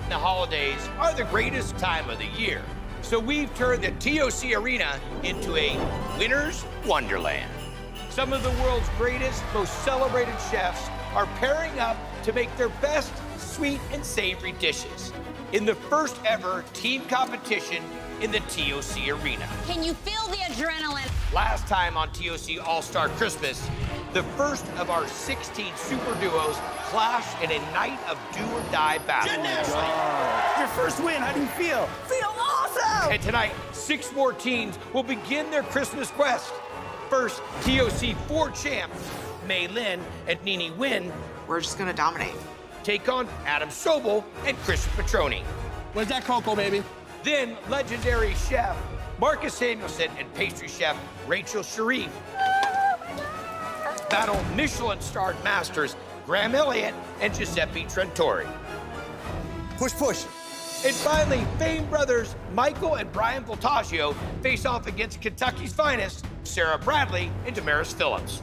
and the holidays are the greatest time of the year. So we've turned the TOC Arena into a winner's wonderland. Some of the world's greatest, most celebrated chefs are pairing up to make their best sweet and savory dishes in the first ever team competition in the TOC Arena. Can you feel the adrenaline? Last time on TOC All-Star Christmas, the first of our 16 super duos clashed in a night of do-or-die battle. Your first win, how do you feel? Feel awesome! And tonight, 6 more teams will begin their Christmas quest. First, TOC 4 champs, Mei Lin and Nini Win, We're just gonna dominate. take on Adam Sobel and Christian Petroni. Where's that cocoa, baby? Then, legendary chef Marcus Samuelson and pastry chef Rachel Sharif battle Michelin-starred masters Graham Elliott and Giuseppe Trentori. Push, push. And finally, famed brothers Michael and Brian Voltaggio face off against Kentucky's finest, Sarah Bradley and Damaris Phillips.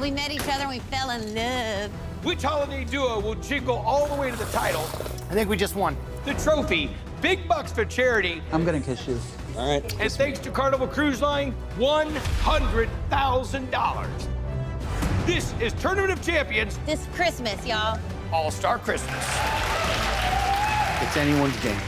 We met each other and we fell in love. Which holiday duo will jingle all the way to the title, I think we just won. the trophy, big bucks for charity, I'm gonna kiss you. All right. and thanks to Carnival Cruise Line, $100,000. This is Tournament of Champions This Christmas, y'all. All-Star Christmas. It's anyone's game.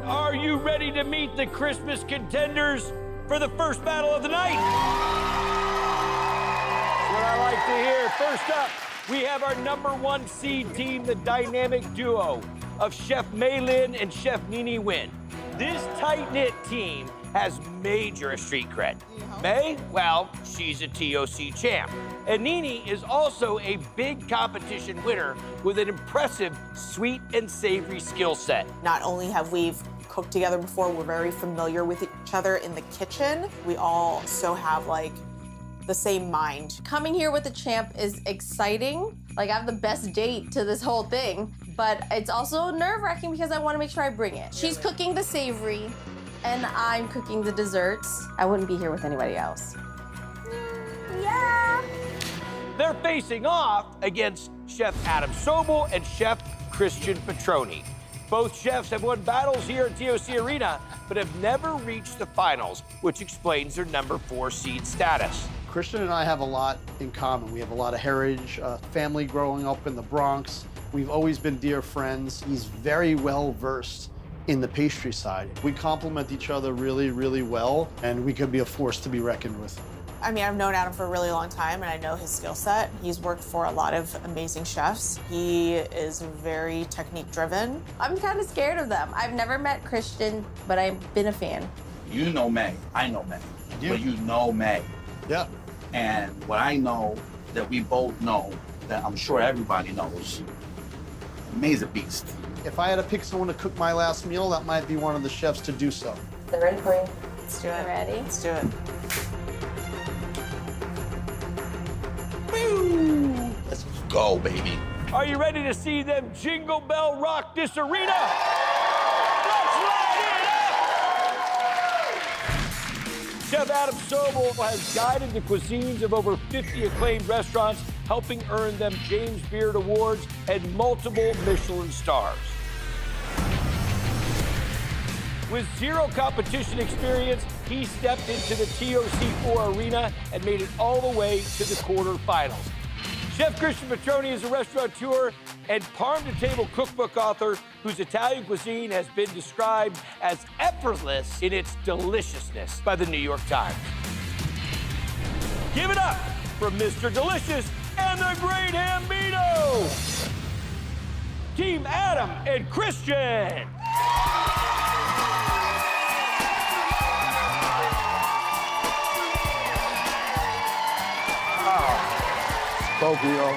Are you ready to meet the Christmas contenders for the first battle of the night? That's what I like to hear. First up, we have our #1 seed team, the dynamic duo of Chef Mei Lin and Chef Nini Win. This tight-knit team has major street cred. Mei, well, she's a TOC champ. And Nini is also a big competition winner with an impressive sweet and savory skill set. Not only have we cooked together before, we're very familiar with each other in the kitchen. We also have like the same mind. Coming here with the champ is exciting. Like, I have the best date to this whole thing, but it's also nerve-wracking because I want to make sure I bring it. She's cooking the savory, and I'm cooking the desserts. I wouldn't be here with anybody else. Yeah. They're facing off against Chef Adam Sobel and Chef Christian Petroni. Both chefs have won battles here at TOC Arena, but have never reached the finals, which explains their #4 seed status. Christian and I have a lot in common. We have a lot of heritage, family growing up in the Bronx. We've always been dear friends. He's very well versed in the pastry side. We complement each other really, really well, and we could be a force to be reckoned with. I mean, I've known Adam for a really long time, and I know his skill set. He's worked for a lot of amazing chefs. He is very technique-driven. I'm kind of scared of them. I've never met Christian, but I've been a fan. You know May. I know May. You? But you know May. Yeah. And what I know that we both know, that I'm sure everybody knows, May's a beast. If I had to pick someone to cook my last meal, that might be one of the chefs to do so. They're ready for you. Let's do it. Ready? Let's do it. Let's go, baby. Are you ready to see them jingle bell rock this arena? Let's light it up! Chef Adam Sobel has guided the cuisines of over 50 acclaimed restaurants, helping earn them James Beard Awards and multiple Michelin stars. With zero competition experience, he stepped into the TOC4 arena and made it all the way to the quarterfinals. Chef Christian Petroni is a restaurateur and farm-to-table cookbook author whose Italian cuisine has been described as effortless in its deliciousness by the New York Times. Give it up for Mr. Delicious and the Great Hambino! Team Adam and Christian! Tokyo.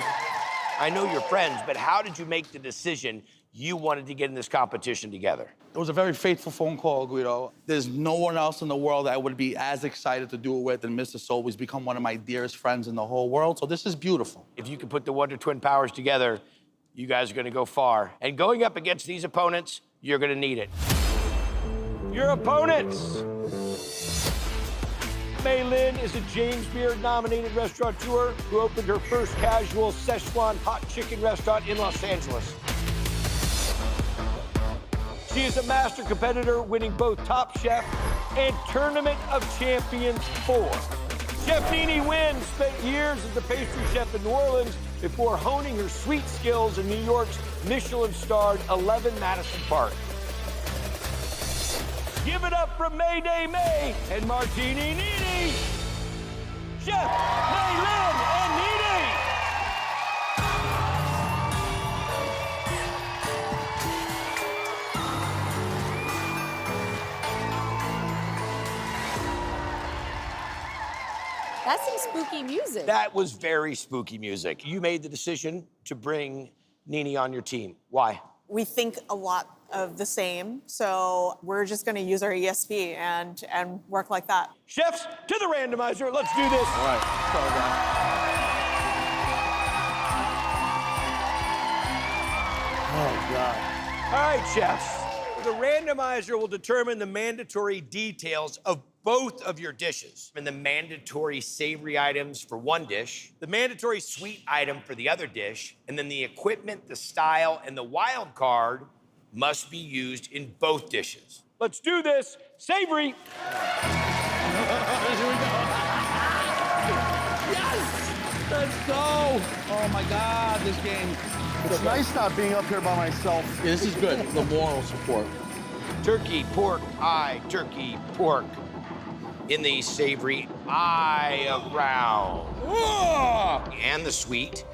I know you're friends, but how did you make the decision you wanted to get in this competition together? It was a very faithful phone call, Guido. There's no one else in the world that I would be as excited to do it with than Mr. Sobel. He's become one of my dearest friends in the whole world, so this is beautiful. If you can put the Wonder Twin powers together, you guys are gonna go far. And going up against these opponents, you're gonna need it. Your opponents, Mei Lin is a James Beard-nominated restaurateur who opened her first casual Szechuan hot chicken restaurant in Los Angeles. She is a master competitor, winning both Top Chef and Tournament of Champions 4. Chef Nene Wynn spent years as a pastry chef in New Orleans before honing her sweet skills in New York's Michelin-starred 11 Madison Park. Give it up from Mayday May and Martini Nene, Chef Mei Lin and Nene. That's some spooky music. That was very spooky music. You made the decision to bring Nene on your team. Why? We think a lot of the same, so we're just gonna use our ESP and work like that. Chefs, to the randomizer. Let's do this. All right, let's go, guys. Oh, God. All right, chefs. The randomizer will determine the mandatory details of both of your dishes. And the mandatory savory items for one dish, the mandatory sweet item for the other dish, and then the equipment, the style, and the wild card must be used in both dishes. Let's do this. Savory. Here we go. Yes! Let's go! Oh my God, this game. It's nice not being up here by myself. Yeah, this is good. The moral support. Turkey, pork, turkey, pork. In the savory eye around. And the sweet.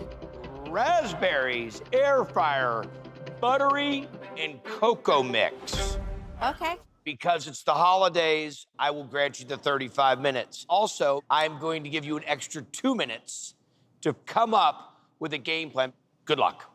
Raspberries, air fryer, buttery, and cocoa mix. Okay. Because it's the holidays, I will grant you the 35 minutes. Also, I'm going to give you an extra 2 minutes to come up with a game plan. Good luck.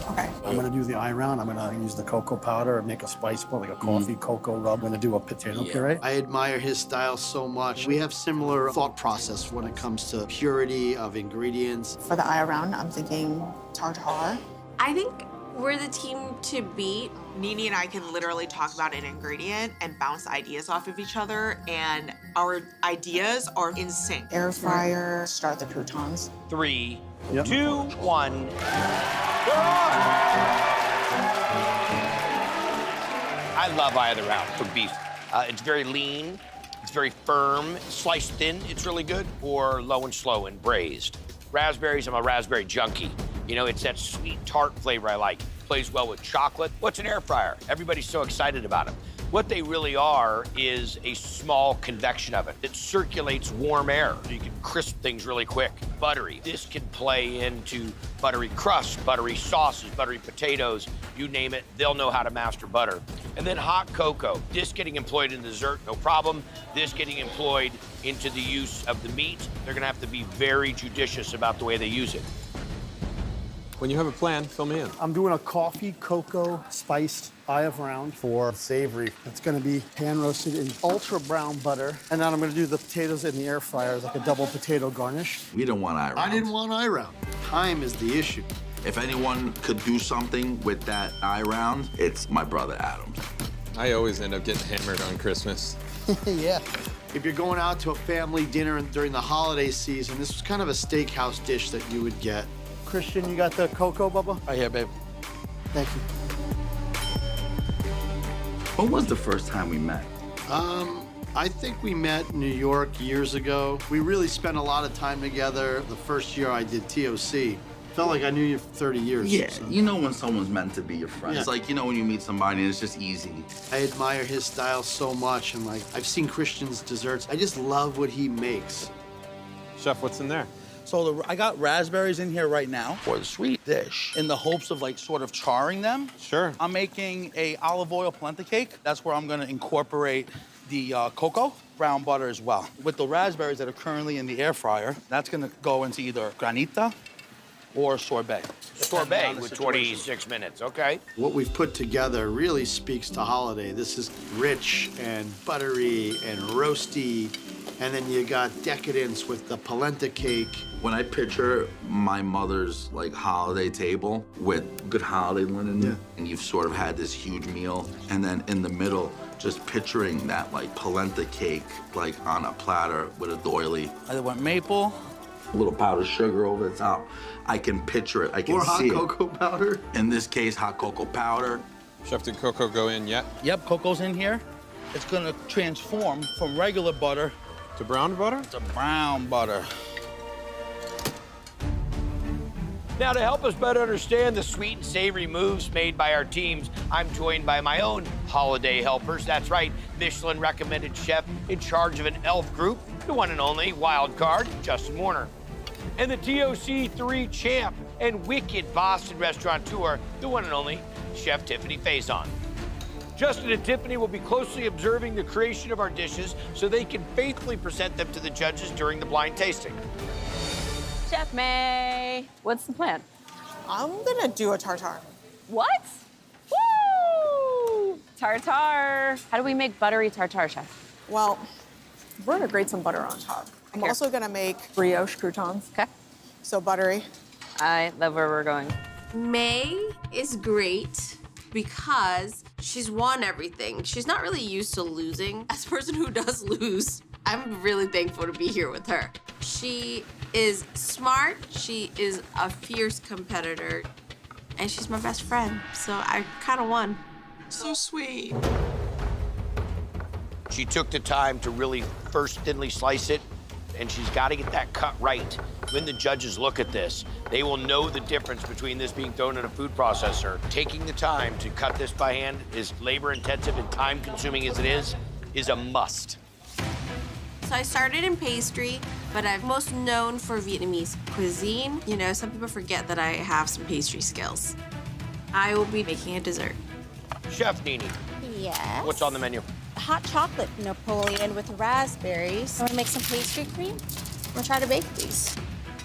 Okay. I'm gonna do the eye round. I'm gonna use the cocoa powder and make a spice ball, like a coffee cocoa rub. I'm gonna do a potato puree. I admire his style so much. We have similar thought process when it comes to purity of ingredients. For the eye around, I'm thinking tartare. I think we're the team to beat. Nene and I can literally talk about an ingredient and bounce ideas off of each other, and our ideas are in sync. Air fryer, start the croutons. 3, Yep. 2, 1. They're on! I love eye of the round for beef. It's very lean, it's very firm, sliced thin, it's really good, or low and slow and braised. Raspberries, I'm a raspberry junkie. You know, it's that sweet tart flavor I like. Plays well with chocolate. What's an air fryer? Everybody's so excited about them. What they really are is a small convection oven that circulates warm air. So you can crisp things really quick. Buttery. This can play into buttery crust, buttery sauces, buttery potatoes, you name it, they'll know how to master butter. And then hot cocoa. This getting employed in dessert, no problem. This getting employed into the use of the meat. They're gonna have to be very judicious about the way they use it. When you have a plan, fill me in. I'm doing a coffee cocoa spiced eye of round for savory. It's gonna be pan roasted in ultra brown butter. And then I'm gonna do the potatoes in the air fryer, like a double potato garnish. We didn't want eye rounds. I didn't want eye round. Time is the issue. If anyone could do something with that eye round, it's my brother Adam. I always end up getting hammered on Christmas. Yeah. If you're going out to a family dinner during the holiday season, this was kind of a steakhouse dish that you would get. Christian, you got the cocoa, Bubba? Right here, babe. Thank you. When was the first time we met? I think we met in New York years ago. We really spent a lot of time together. The first year I did TOC. Felt like I knew you for 30 years. Yeah, so. you know when someone's meant to be your friend. Yeah. It's like, you know when you meet somebody and it's just easy. I admire his style so much, and like, I've seen Christian's desserts. I just love what he makes. Chef, what's in there? So I got raspberries in here right now for the sweet dish in the hopes of like sort of charring them. Sure. I'm making a olive oil polenta cake. That's where I'm gonna incorporate the cocoa, brown butter as well. With the raspberries that are currently in the air fryer, that's gonna go into either granita or sorbet. Sorbet with 26 minutes, okay. What we've put together really speaks to holiday. This is rich and buttery and roasty And then you got decadence with the polenta cake. When I picture my mother's like holiday table with good holiday linen, and you've sort of had this huge meal, and then in the middle, just picturing that like polenta cake like on a platter with a doily. I went maple. A little powdered sugar over the top. I can picture it, I can Or hot see cocoa powder. In this case, hot cocoa powder. Chef, did cocoa go in yet? Yep, cocoa's in here. It's gonna transform from regular butter To brown butter? to brown butter. Now, to help us better understand the sweet and savory moves made by our teams, I'm joined by my own holiday helpers. That's right, Michelin recommended chef in charge of an elf group, the one and only wild card, Justin Warner. And the TOC3 champ and wicked Boston restaurateur, the one and only Chef Tiffany Faison. Justin and Tiffany will be closely observing the creation of our dishes so they can faithfully present them to the judges during the blind tasting. Chef May, what's the plan? I'm gonna do a tartare. What? Woo! Tartare. How do we make buttery tartare, Chef? Well, we're gonna grate some butter on top. I'm Here. also gonna make brioche croutons. Okay. So buttery. I love where we're going. May is great because she's won everything. She's not really used to losing. As a person who does lose, I'm really thankful to be here with her. She is smart, she is a fierce competitor, and she's my best friend, so I kind of won. So sweet. She took the time to really first thinly slice it, and she's got to get that cut right. When the judges look at this, they will know the difference between this being thrown in a food processor. Taking the time to cut this by hand, as labor-intensive and time-consuming as it is a must. So I started in pastry, but I'm most known for Vietnamese cuisine. You know, some people forget that I have some pastry skills. I will be making a dessert. Chef Nini, Yes. what's on the menu? Hot chocolate Napoleon with raspberries. I'm gonna make some pastry cream. I'm gonna try to bake these.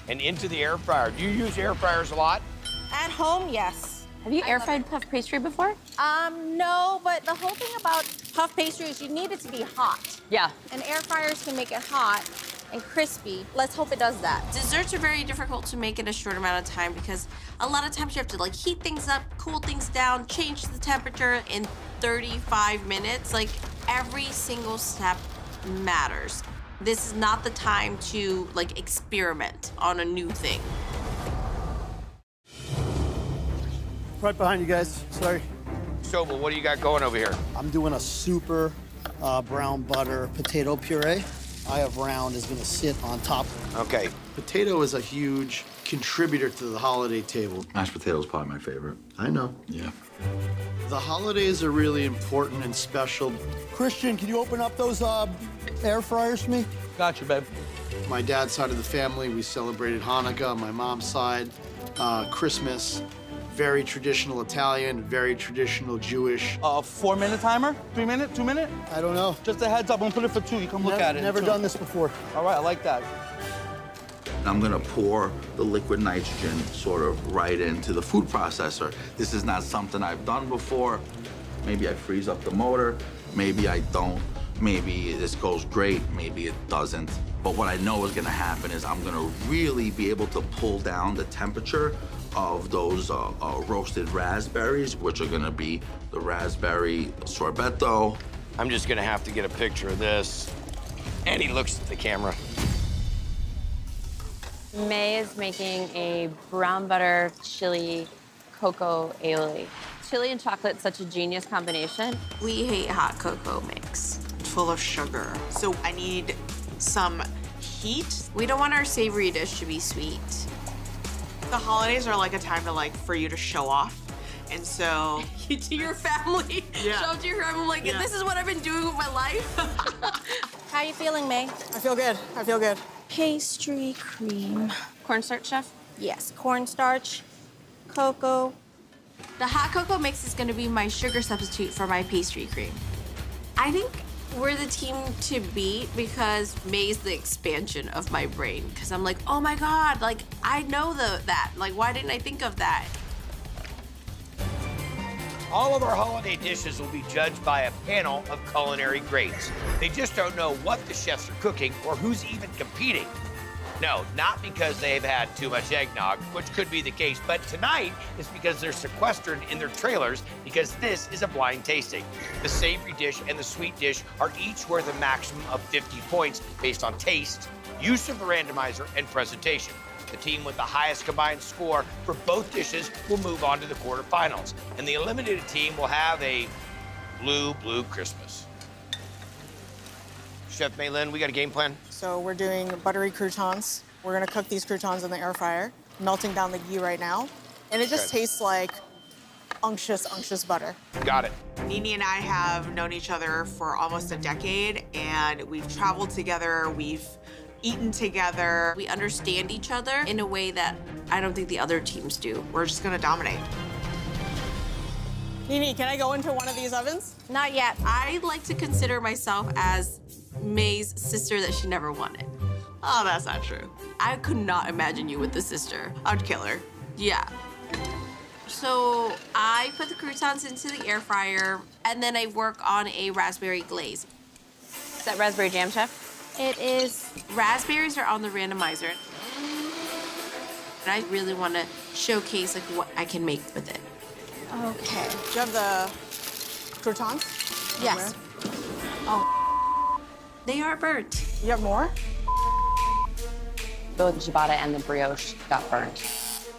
And into the air fryer. Do you use air fryers a lot? At home, yes. Have you air fried puff pastry before? No, but the whole thing about puff pastry is you need it to be hot. Yeah. And air fryers can make it hot and crispy. Let's hope it does that. Desserts are very difficult to make in a short amount of time because a lot of times you have to like heat things up, cool things down, change the temperature in 35 minutes. Like every single step matters. This is not the time to like experiment on a new thing. Right behind you guys, sorry. Sobel, what do you got going over here? I'm doing a super brown butter potato puree. Aya Round is gonna sit on top. Okay. Potato is a huge contributor to the holiday table. Mashed potatoes probably my favorite. I know. Yeah. The holidays are really important and special. Christian, can you open up those air fryers for me? Gotcha, babe. My dad's side of the family, we celebrated Hanukkah. My mom's side, Christmas. Very traditional Italian, very traditional Jewish. 4-minute timer? 3 minute? 2 minute? I don't know. Just a heads up, I'm gonna put it for 2. You come look at it. Never done this before. All right, I like that. I'm gonna pour the liquid nitrogen sort of right into the food processor. This is not something I've done before. Maybe I freeze up the motor, maybe I don't. Maybe this goes great, maybe it doesn't. But what I know is gonna happen is I'm gonna really be able to pull down the temperature of those roasted raspberries, which are gonna be the raspberry sorbetto. I'm just gonna have to get a picture of this. And he looks at the camera. May is making a brown butter chili cocoa aioli. Chili and chocolate, such a genius combination. We hate hot cocoa mix. It's full of sugar. So I need some heat. We don't want our savory dish to be sweet. The holidays are like a time to like for you to show off. And so To your family. Yeah. Show up to your family like, Yeah. this is what I've been doing with my life. How you feeling, May? I feel good. I feel good. Pastry cream. Cornstarch, Chef? Yes, cornstarch, cocoa. The hot cocoa mix is gonna be my sugar substitute for my pastry cream. I think we're the team to beat because May's the expansion of my brain. Because I'm like, oh my God, like, I know that. Like, why didn't I think of that? All of our holiday dishes will be judged by a panel of culinary greats. They just don't know what the chefs are cooking or who's even competing. No, not because they've had too much eggnog, which could be the case, but tonight is because they're sequestered in their trailers because this is a blind tasting. The savory dish and the sweet dish are each worth a maximum of 50 points based on taste, use of the randomizer, and presentation. The team with the highest combined score for both dishes will move on to the quarterfinals, and the eliminated team will have a blue Christmas. Chef Maylin, we got a game plan? So we're doing buttery croutons. We're gonna cook these croutons in the air fryer, melting down the ghee right now. And it just tastes like unctuous butter. Got it. Nini and I have known each other for almost a decade, and we've traveled together, we've eaten together. We understand each other in a way that I don't think the other teams do. We're just gonna dominate. Nini, can I go into one of these ovens? Not yet. I like to consider myself as May's sister that she never wanted. Oh, that's not true. I could not imagine you with the sister. I'd kill her. Yeah. So I put the croutons into the air fryer, and then I work on a raspberry glaze. Is that raspberry jam, Chef? It is. Raspberries are on the randomizer. And I really want to showcase like what I can make with it. Okay. Do you have the croutons? Yes. Oh, they are burnt. You have more? Both the ciabatta and the brioche got burnt.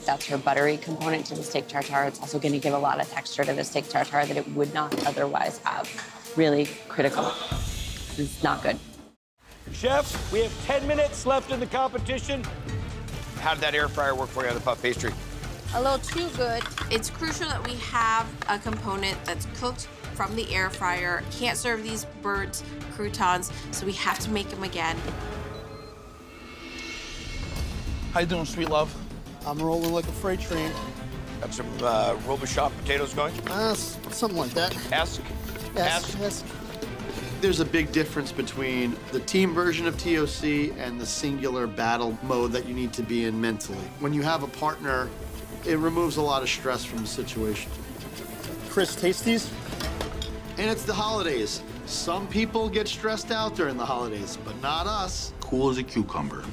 That's her buttery component to the steak tartare. It's also going to give a lot of texture to the steak tartare that it would not otherwise have. Really critical. It's not good. Chefs, we have 10 minutes left in the competition. How did that air fryer work for you on the puff pastry? A little too good. It's crucial that we have a component that's cooked from the air fryer. Can't serve these burnt croutons, so we have to make them again. How you doing, sweet love? I'm rolling like a freight train. Got some Robichaud potatoes going? Something like that. Ask. Yes. There's a big difference between the team version of TOC and the singular battle mode that you need to be in mentally. When you have a partner, it removes a lot of stress from the situation. Chris, taste these. And it's the holidays. Some people get stressed out during the holidays, but not us. Cool as a cucumber.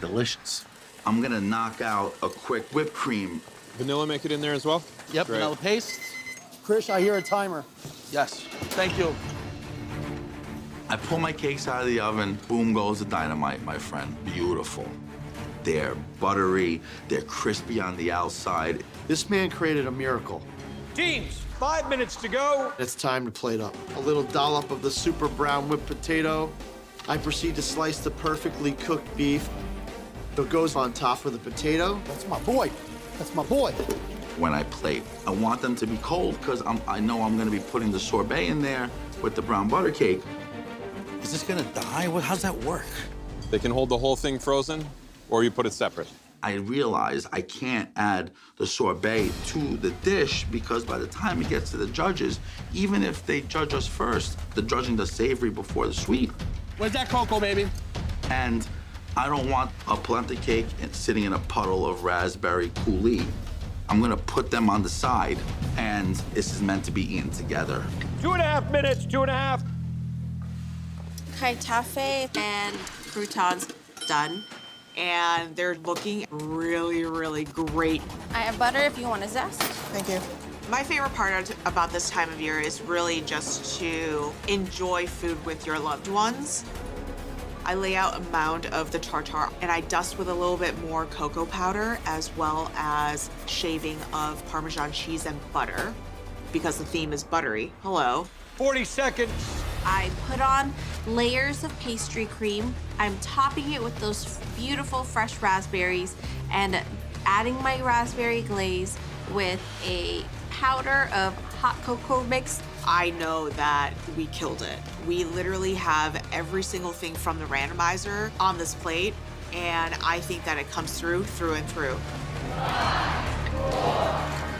Delicious. I'm gonna knock out a quick whipped cream. Vanilla make it in there as well? Yep, Great. vanilla paste. Chris, I hear a timer. Yes, thank you. I pull my cakes out of the oven, boom goes the dynamite, my friend. Beautiful. They're buttery, they're crispy on the outside. This man created a miracle. Teams, 5 minutes to go. It's time to plate up. A little dollop of the super brown whipped potato. I proceed to slice the perfectly cooked beef. It goes on top of the potato. That's my boy. That's my boy. When I plate, I want them to be cold because I know I'm gonna be putting the sorbet in there with the brown butter cake. Is this gonna die? How's that work? They can hold the whole thing frozen, or you put it separate. I realize I can't add the sorbet to the dish because by the time it gets to the judges, even if they judge us first, they're judging the savory before the sweet. Where's that cocoa, baby? And I don't want a polenta cake sitting in a puddle of raspberry coulis. I'm gonna put them on the side, and this is meant to be eaten together. 2.5 minutes, 2.5. Okay, taffy and croutons done. And they're looking really, really great. I have butter if you want a zest. Thank you. My favorite part about this time of year is really just to enjoy food with your loved ones. I lay out a mound of the tartare and I dust with a little bit more cocoa powder as well as shaving of Parmesan cheese and butter because the theme is buttery. Hello. 40 seconds. I put on layers of pastry cream. I'm topping it with those beautiful fresh raspberries and adding my raspberry glaze with a powder of hot cocoa mix. I know that we killed it. We literally have every single thing from the randomizer on this plate, and I think that it comes through and through.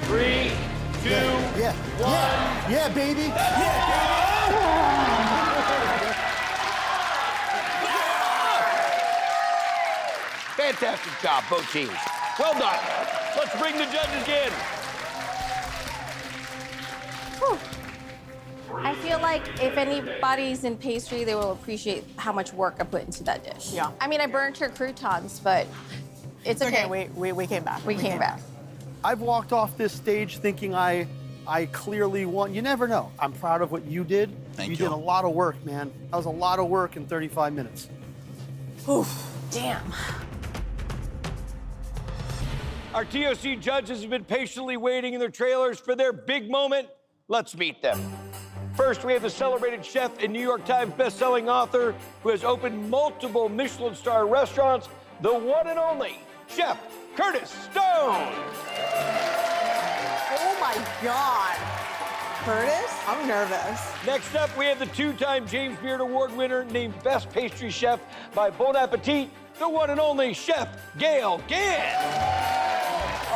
3, 2, 1. Yeah, baby. Fantastic job, both teams. Well done. Let's bring the judges in. I feel like if anybody's in pastry, they will appreciate how much work I put into that dish. Yeah. I mean, I burnt her croutons, but it's okay. We came back. We came back. I've walked off this stage thinking I clearly won. You never know. I'm proud of what you did. Thank You you. did a lot of work, man. That was a lot of work in 35 minutes. Oof. Damn. Our TOC judges have been patiently waiting in their trailers for their big moment. Let's meet them. First, we have the celebrated chef and New York Times bestselling author who has opened multiple Michelin star restaurants, the one and only Chef Curtis Stone. Oh my God. Curtis? I'm nervous. Next up, we have the two-time James Beard Award winner named Best Pastry Chef by Bon Appetit, the one and only Chef Gail Gann.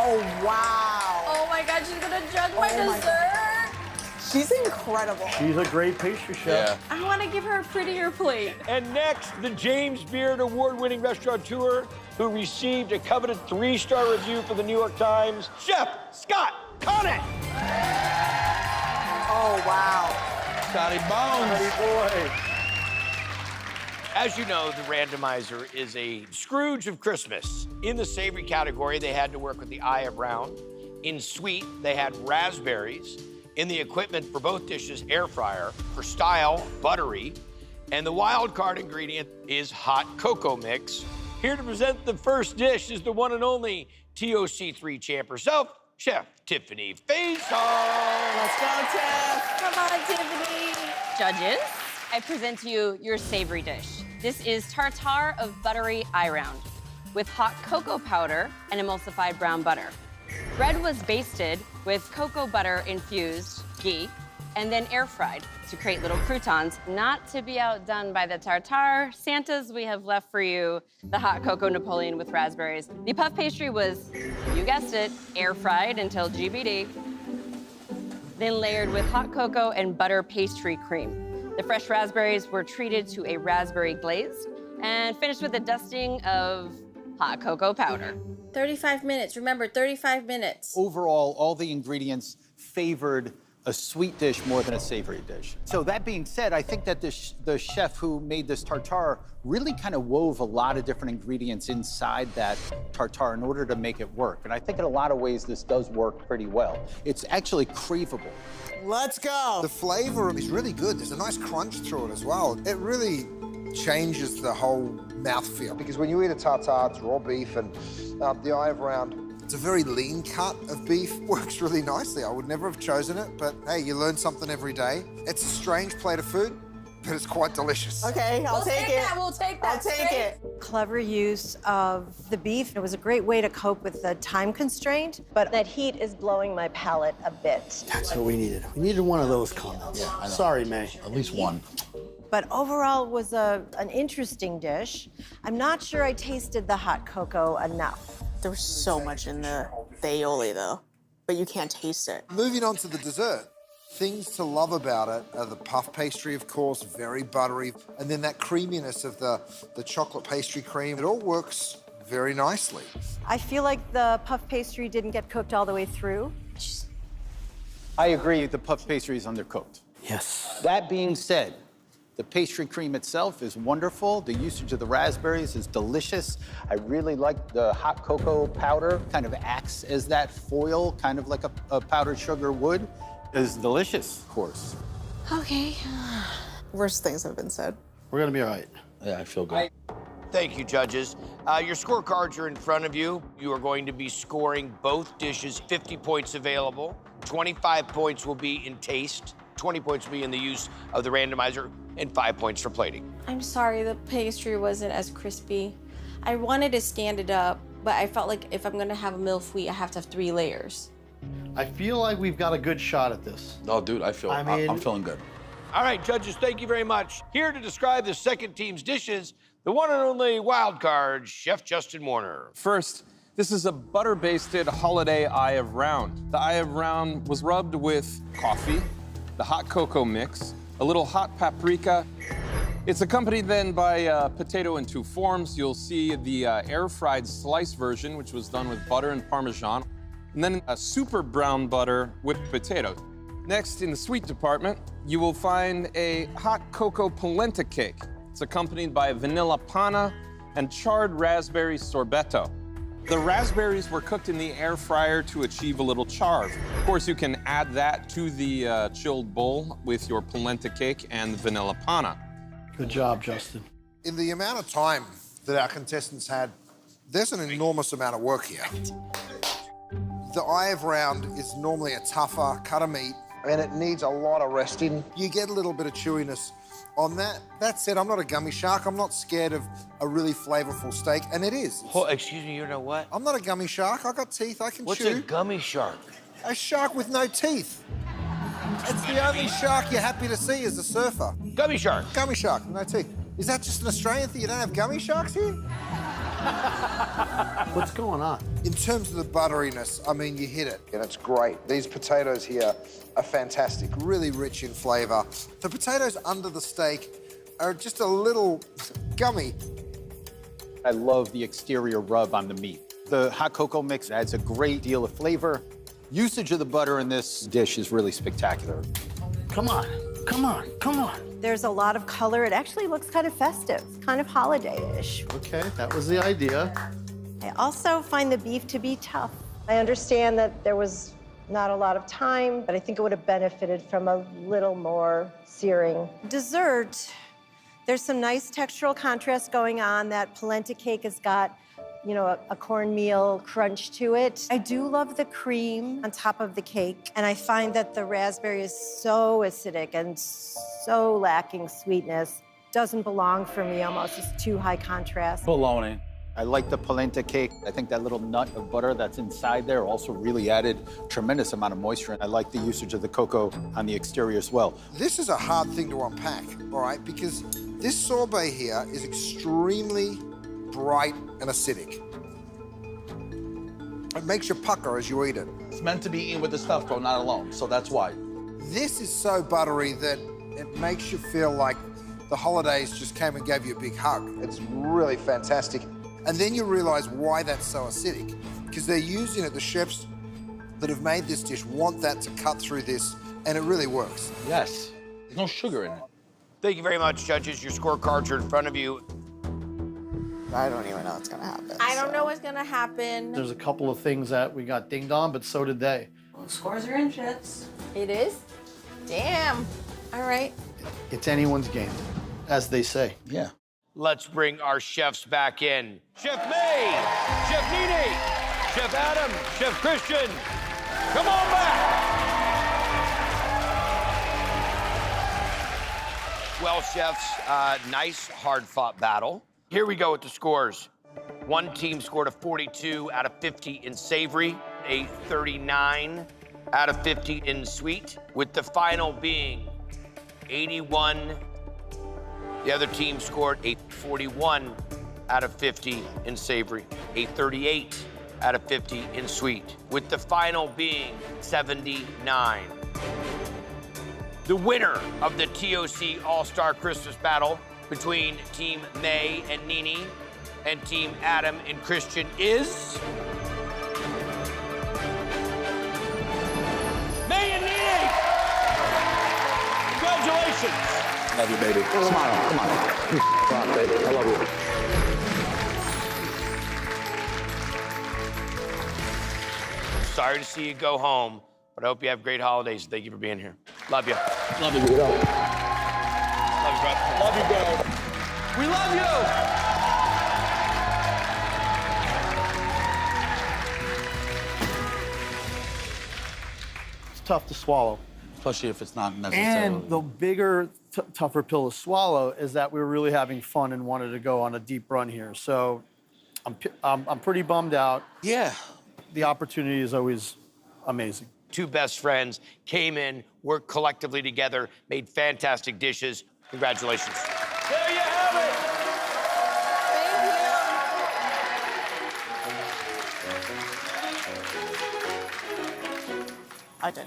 Oh, wow. Oh my God, she's gonna judge my dessert. She's incredible. She's a great pastry chef. I want to give her a prettier plate. And next, the James Beard Award-winning restaurateur who received a coveted 3-star review for the New York Times, Chef Scott Conant. Oh, wow. Scotty Bones. Boy. As you know, the randomizer is a Scrooge of Christmas. In the savory category, they had to work with the eye of round. In sweet, they had raspberries. In the equipment for both dishes, air fryer. For style, buttery. And the wild card ingredient is hot cocoa mix. Here to present the first dish is the one and only TOC3 champ herself, Chef Tiffany Faison. Let's go, Tiff. Come on, Tiffany. Judges, I present to you your savory dish. This is tartare of buttery eye round with hot cocoa powder and emulsified brown butter. Bread was basted with cocoa butter infused ghee and then air fried to create little croutons, not to be outdone by the tartare. Santas, we have left for you the hot cocoa Napoleon with raspberries. The puff pastry was, you guessed it, air fried until GBD, then layered with hot cocoa and butter pastry cream. The fresh raspberries were treated to a raspberry glaze and finished with a dusting of hot cocoa powder. 35 minutes. Remember, 35 minutes. Overall, all the ingredients favored a sweet dish more than a savory dish. So that being said, I think that the chef who made this tartare really kind of wove a lot of different ingredients inside that tartare in order to make it work. And I think in a lot of ways, this does work pretty well. It's actually craveable. Let's go. The flavor is really good. There's a nice crunch through it as well. It really changes the whole mouthfeel. Because when you eat a tartare, it's raw beef and the eye of round. It's a very lean cut of beef. Works really nicely. I would never have chosen it, but hey, you learn something every day. It's a strange plate of food, but it's quite delicious. Okay, I'll take it. We'll take that. I'll take it. Clever use of the beef. It was a great way to cope with the time constraint, but that heat is blowing my palate a bit. That's what we needed. We needed one of those comments. Yeah, I know. Sorry, May. At least one. But overall, it was an interesting dish. I'm not sure I tasted the hot cocoa enough. There was so much in the aioli, though, but you can't taste it. Moving on to the dessert. Things to love about it are the puff pastry, of course, very buttery, and then that creaminess of the chocolate pastry cream. It all works very nicely. I feel like the puff pastry didn't get cooked all the way through. I agree, the puff pastry is undercooked. Yes. That being said, the pastry cream itself is wonderful. The usage of the raspberries is delicious. I really like the hot cocoa powder, kind of acts as that foil, kind of like a powdered sugar would. It's delicious, of course. Okay. Worst things have been said. We're gonna be all right. Yeah, I feel good. Thank you, judges. Your scorecards are in front of you. You are going to be scoring both dishes, 50 points available. 25 points will be in taste, 20 points will be in the use of the randomizer, and 5 points for plating. I'm sorry the pastry wasn't as crispy. I wanted to stand it up, but I felt like if I'm gonna have a mille-feuille, I have to have 3 layers. I feel like we've got a good shot at this. No, dude, I'm feeling good. All right, judges, thank you very much. Here to describe the second team's dishes, the one and only wild card, Chef Justin Warner. First, this is a butter-basted holiday eye of round. The eye of round was rubbed with coffee, the hot cocoa mix, a little hot paprika. It's accompanied then by potato in 2 forms. You'll see the air-fried slice version, which was done with butter and Parmesan, and then a super brown butter whipped potato. Next, in the sweet department, you will find a hot cocoa polenta cake. It's accompanied by vanilla panna and charred raspberry sorbetto. The raspberries were cooked in the air fryer to achieve a little char. Of course, you can add that to the chilled bowl with your polenta cake and vanilla panna. Good job, Justin. In the amount of time that our contestants had, there's an enormous amount of work here. The eye of round is normally a tougher cut of meat, and it needs a lot of resting. You get a little bit of chewiness on that. That said, I'm not a gummy shark. I'm not scared of a really flavorful steak, and it is. Oh, excuse me, you know what? I'm not a gummy shark. I got teeth. I can What's chew. a gummy shark? A shark with no teeth. It's the only shark you're happy to see as a surfer. Gummy shark. Gummy shark, no teeth. Is that just an Australian thing? You don't have gummy sharks here? What's going on? In terms of the butteriness, I mean, you hit it, and it's great. These potatoes here are fantastic, really rich in flavor. The potatoes under the steak are just a little gummy. I love the exterior rub on the meat. The hot cocoa mix adds a great deal of flavor. Usage of the butter in this dish is really spectacular. Come on, come on, come on. There's a lot of color. It actually looks kind of festive, kind of holiday-ish. Okay, that was the idea. I also find the beef to be tough. I understand that there was not a lot of time, but I think it would have benefited from a little more searing. Dessert, there's some nice textural contrast going on. That polenta cake has got, you know, a cornmeal crunch to it. I do love the cream on top of the cake, and I find that the raspberry is so acidic and so lacking sweetness. Doesn't belong for me almost. It's too high contrast. Bologna. I like the polenta cake. I think that little nut of butter that's inside there also really added tremendous amount of moisture. I like the usage of the cocoa on the exterior as well. This is a hard thing to unpack, all right, because this sorbet here is extremely bright and acidic. It makes you pucker as you eat it. It's meant to be eaten with the stuff, bro, not alone, so that's why. This is so buttery that it makes you feel like the holidays just came and gave you a big hug. It's really fantastic. And then you realize why that's so acidic, because they're using it, the chefs that have made this dish want that to cut through this, and it really works. Yes. There's no sugar in it. Thank you very much, judges. Your scorecards are in front of you. I don't even know what's gonna happen. I don't know what's gonna happen. There's a couple of things that we got dinged on, but so did they. Well, the scores are in, shits. It is? Damn. All right. It's anyone's game, as they say. Yeah. Let's bring our chefs back in. Chef May, Chef Nene, Chef Adam, Chef Christian, come on back. Well, chefs, nice hard-fought battle. Here we go with the scores. One team scored a 42 out of 50 in savory, a 39 out of 50 in sweet, with the final being 81. The other team scored a 41 out of 50 in savory, a 38 out of 50 in sweet, with the final being 79. The winner of the TOC All-Star Christmas Battle between Team May and Nene and Team Adam and Christian is... May and Nene! Congratulations! Love you, baby. Smile, come on. Come on, baby. I love you. Sorry to see you go home, but I hope you have great holidays. Thank you for being here. Love you. Love you, bro. Love you, bro. Love you, bro. We love you! It's tough to swallow. Especially if it's not necessarily. And the bigger, tougher pill to swallow is that we were really having fun and wanted to go on a deep run here. So I'm pretty bummed out. Yeah. The opportunity is always amazing. Two best friends came in, worked collectively together, made fantastic dishes. Congratulations. There you have it! I did.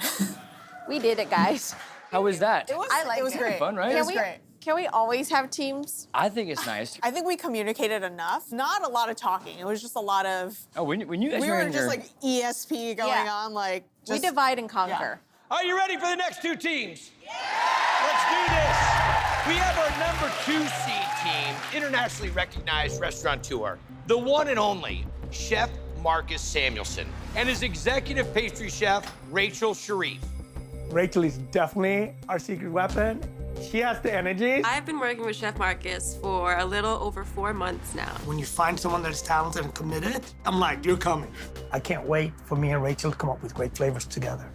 We did it, guys. How was that? It was, I liked it was it. great. Fun, right? It was great. Can we always have teams? I think it's nice. I think we communicated enough. Not a lot of talking. It was just a lot of. Oh, when you guys We were were in just your... like ESP going on, like. We Just, divide and conquer. Are you ready for the next two teams? Let's do this. We have our number 2 seed team, internationally recognized restaurateur, the one and only Chef Marcus Samuelson, and his executive pastry chef, Rachel Sharif. Rachel is definitely our secret weapon. She has the energy. I've been working with Chef Marcus for a little over 4 months now. When you find someone that is talented and committed, I'm like, you're coming. I can't wait for me and Rachel to come up with great flavors together.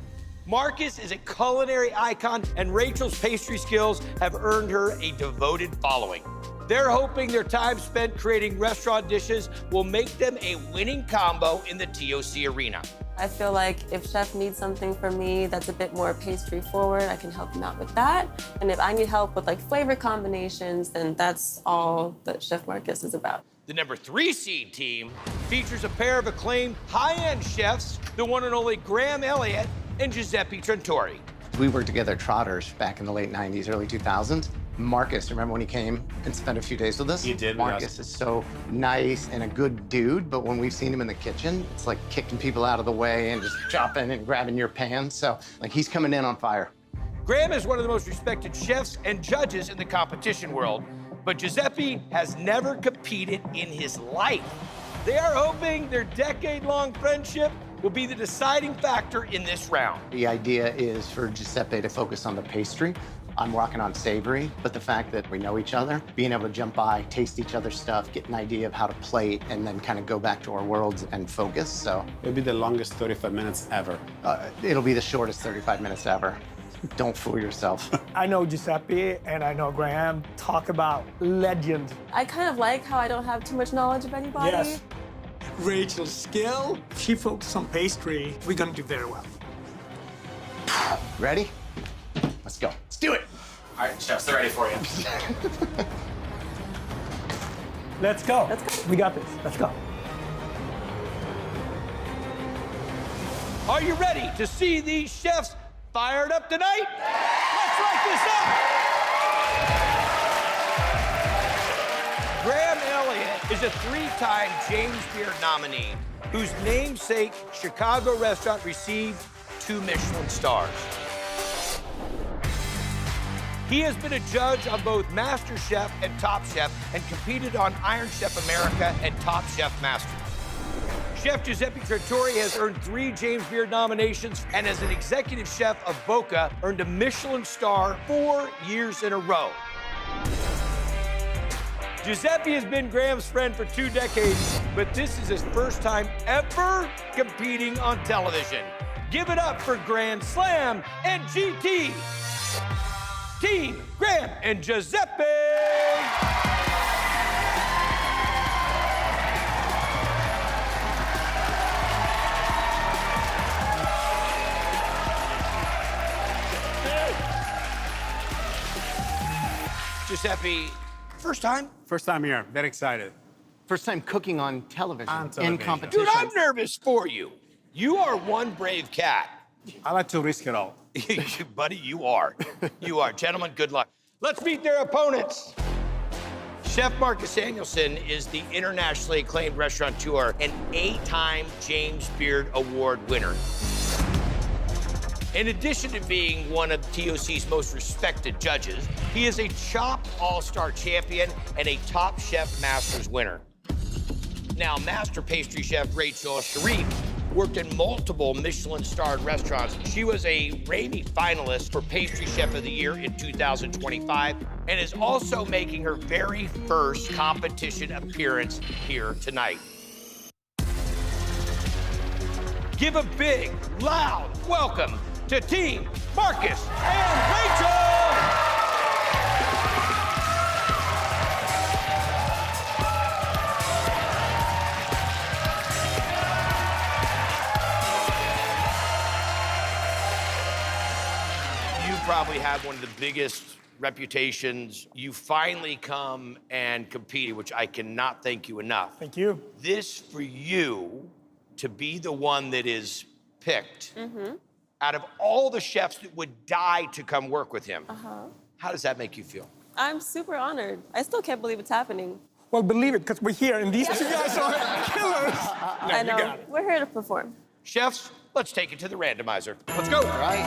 Marcus is a culinary icon, and Rachel's pastry skills have earned her a devoted following. They're hoping their time spent creating restaurant dishes will make them a winning combo in the TOC arena. I feel like if Chef needs something from me that's a bit more pastry forward, I can help him out with that. And if I need help with like flavor combinations, then that's all that Chef Marcus is about. The number 3 seed team features a pair of acclaimed high-end chefs, the one and only Graham Elliott and Giuseppe Trentori. We worked together at Trotters back in the late 90s, early 2000s. Marcus, remember when he came and spent a few days with us? He did. Marcus is so nice and a good dude, but when we've seen him in the kitchen, it's like kicking people out of the way and just chopping and grabbing your pan. So, like, he's coming in on fire. Graham is one of the most respected chefs and judges in the competition world, but Giuseppe has never competed in his life. They are hoping their decade-long friendship will be the deciding factor in this round. The idea is for Giuseppe to focus on the pastry. I'm rocking on savory, but the fact that we know each other, being able to jump by, taste each other's stuff, get an idea of how to plate, and then kind of go back to our worlds and focus, so. It'll be the longest 35 minutes ever. It'll be the shortest 35 minutes ever. Don't fool yourself. I know Giuseppe and I know Graham. Talk about legend. I kind of like how I don't have too much knowledge of anybody. Yes. Rachel's skill, if she focuses on pastry, we're gonna do very well. Ready? Let's go. Let's do it. All right, chefs, they're ready for you. Let's go. Let's go. We got this. Let's go. Are you ready to see these chefs fired up tonight? Let's light this up! Graham Elliott is a 3-time James Beard nominee whose namesake Chicago restaurant received 2 Michelin stars. He has been a judge on both MasterChef and Top Chef and competed on Iron Chef America and Top Chef Masters. Chef Giuseppe Trentori has earned 3 James Beard nominations and as an executive chef of Boca, earned a Michelin star 4 years in a row. Giuseppe has been Graham's friend for 2 decades, but this is his first time ever competing on television. Give it up for Grand Slam and GT. Team Graham and Giuseppe. Giuseppe, first time? First time here, very excited. First time cooking on television, in competition. Dude, I'm nervous for you. You are one brave cat. I like to risk it all. Buddy, you are. You are. Gentlemen, good luck. Let's meet their opponents. Chef Marcus Samuelson is the internationally acclaimed restaurateur and 8-time James Beard Award winner. In addition to being one of TOC's most respected judges, he is a Chopped All-Star champion and a Top Chef Masters winner. Now, Master Pastry Chef Rachel Sharif worked in multiple Michelin-starred restaurants. She was a Rainy finalist for Pastry Chef of the Year in 2025 and is also making her very first competition appearance here tonight. Give a big, loud welcome to Team Marcus and Rachel! Probably have one of the biggest reputations. You finally come and compete, which I cannot thank you enough. Thank you. This for you to be the one that is picked out of all the chefs that would die to come work with him. How does that make you feel? I'm super honored. I still can't believe it's happening. Well, believe it, because we're here, and these 2 guys are killers. I know. We're here to perform. Chefs, let's take it to the randomizer. Let's go. All right.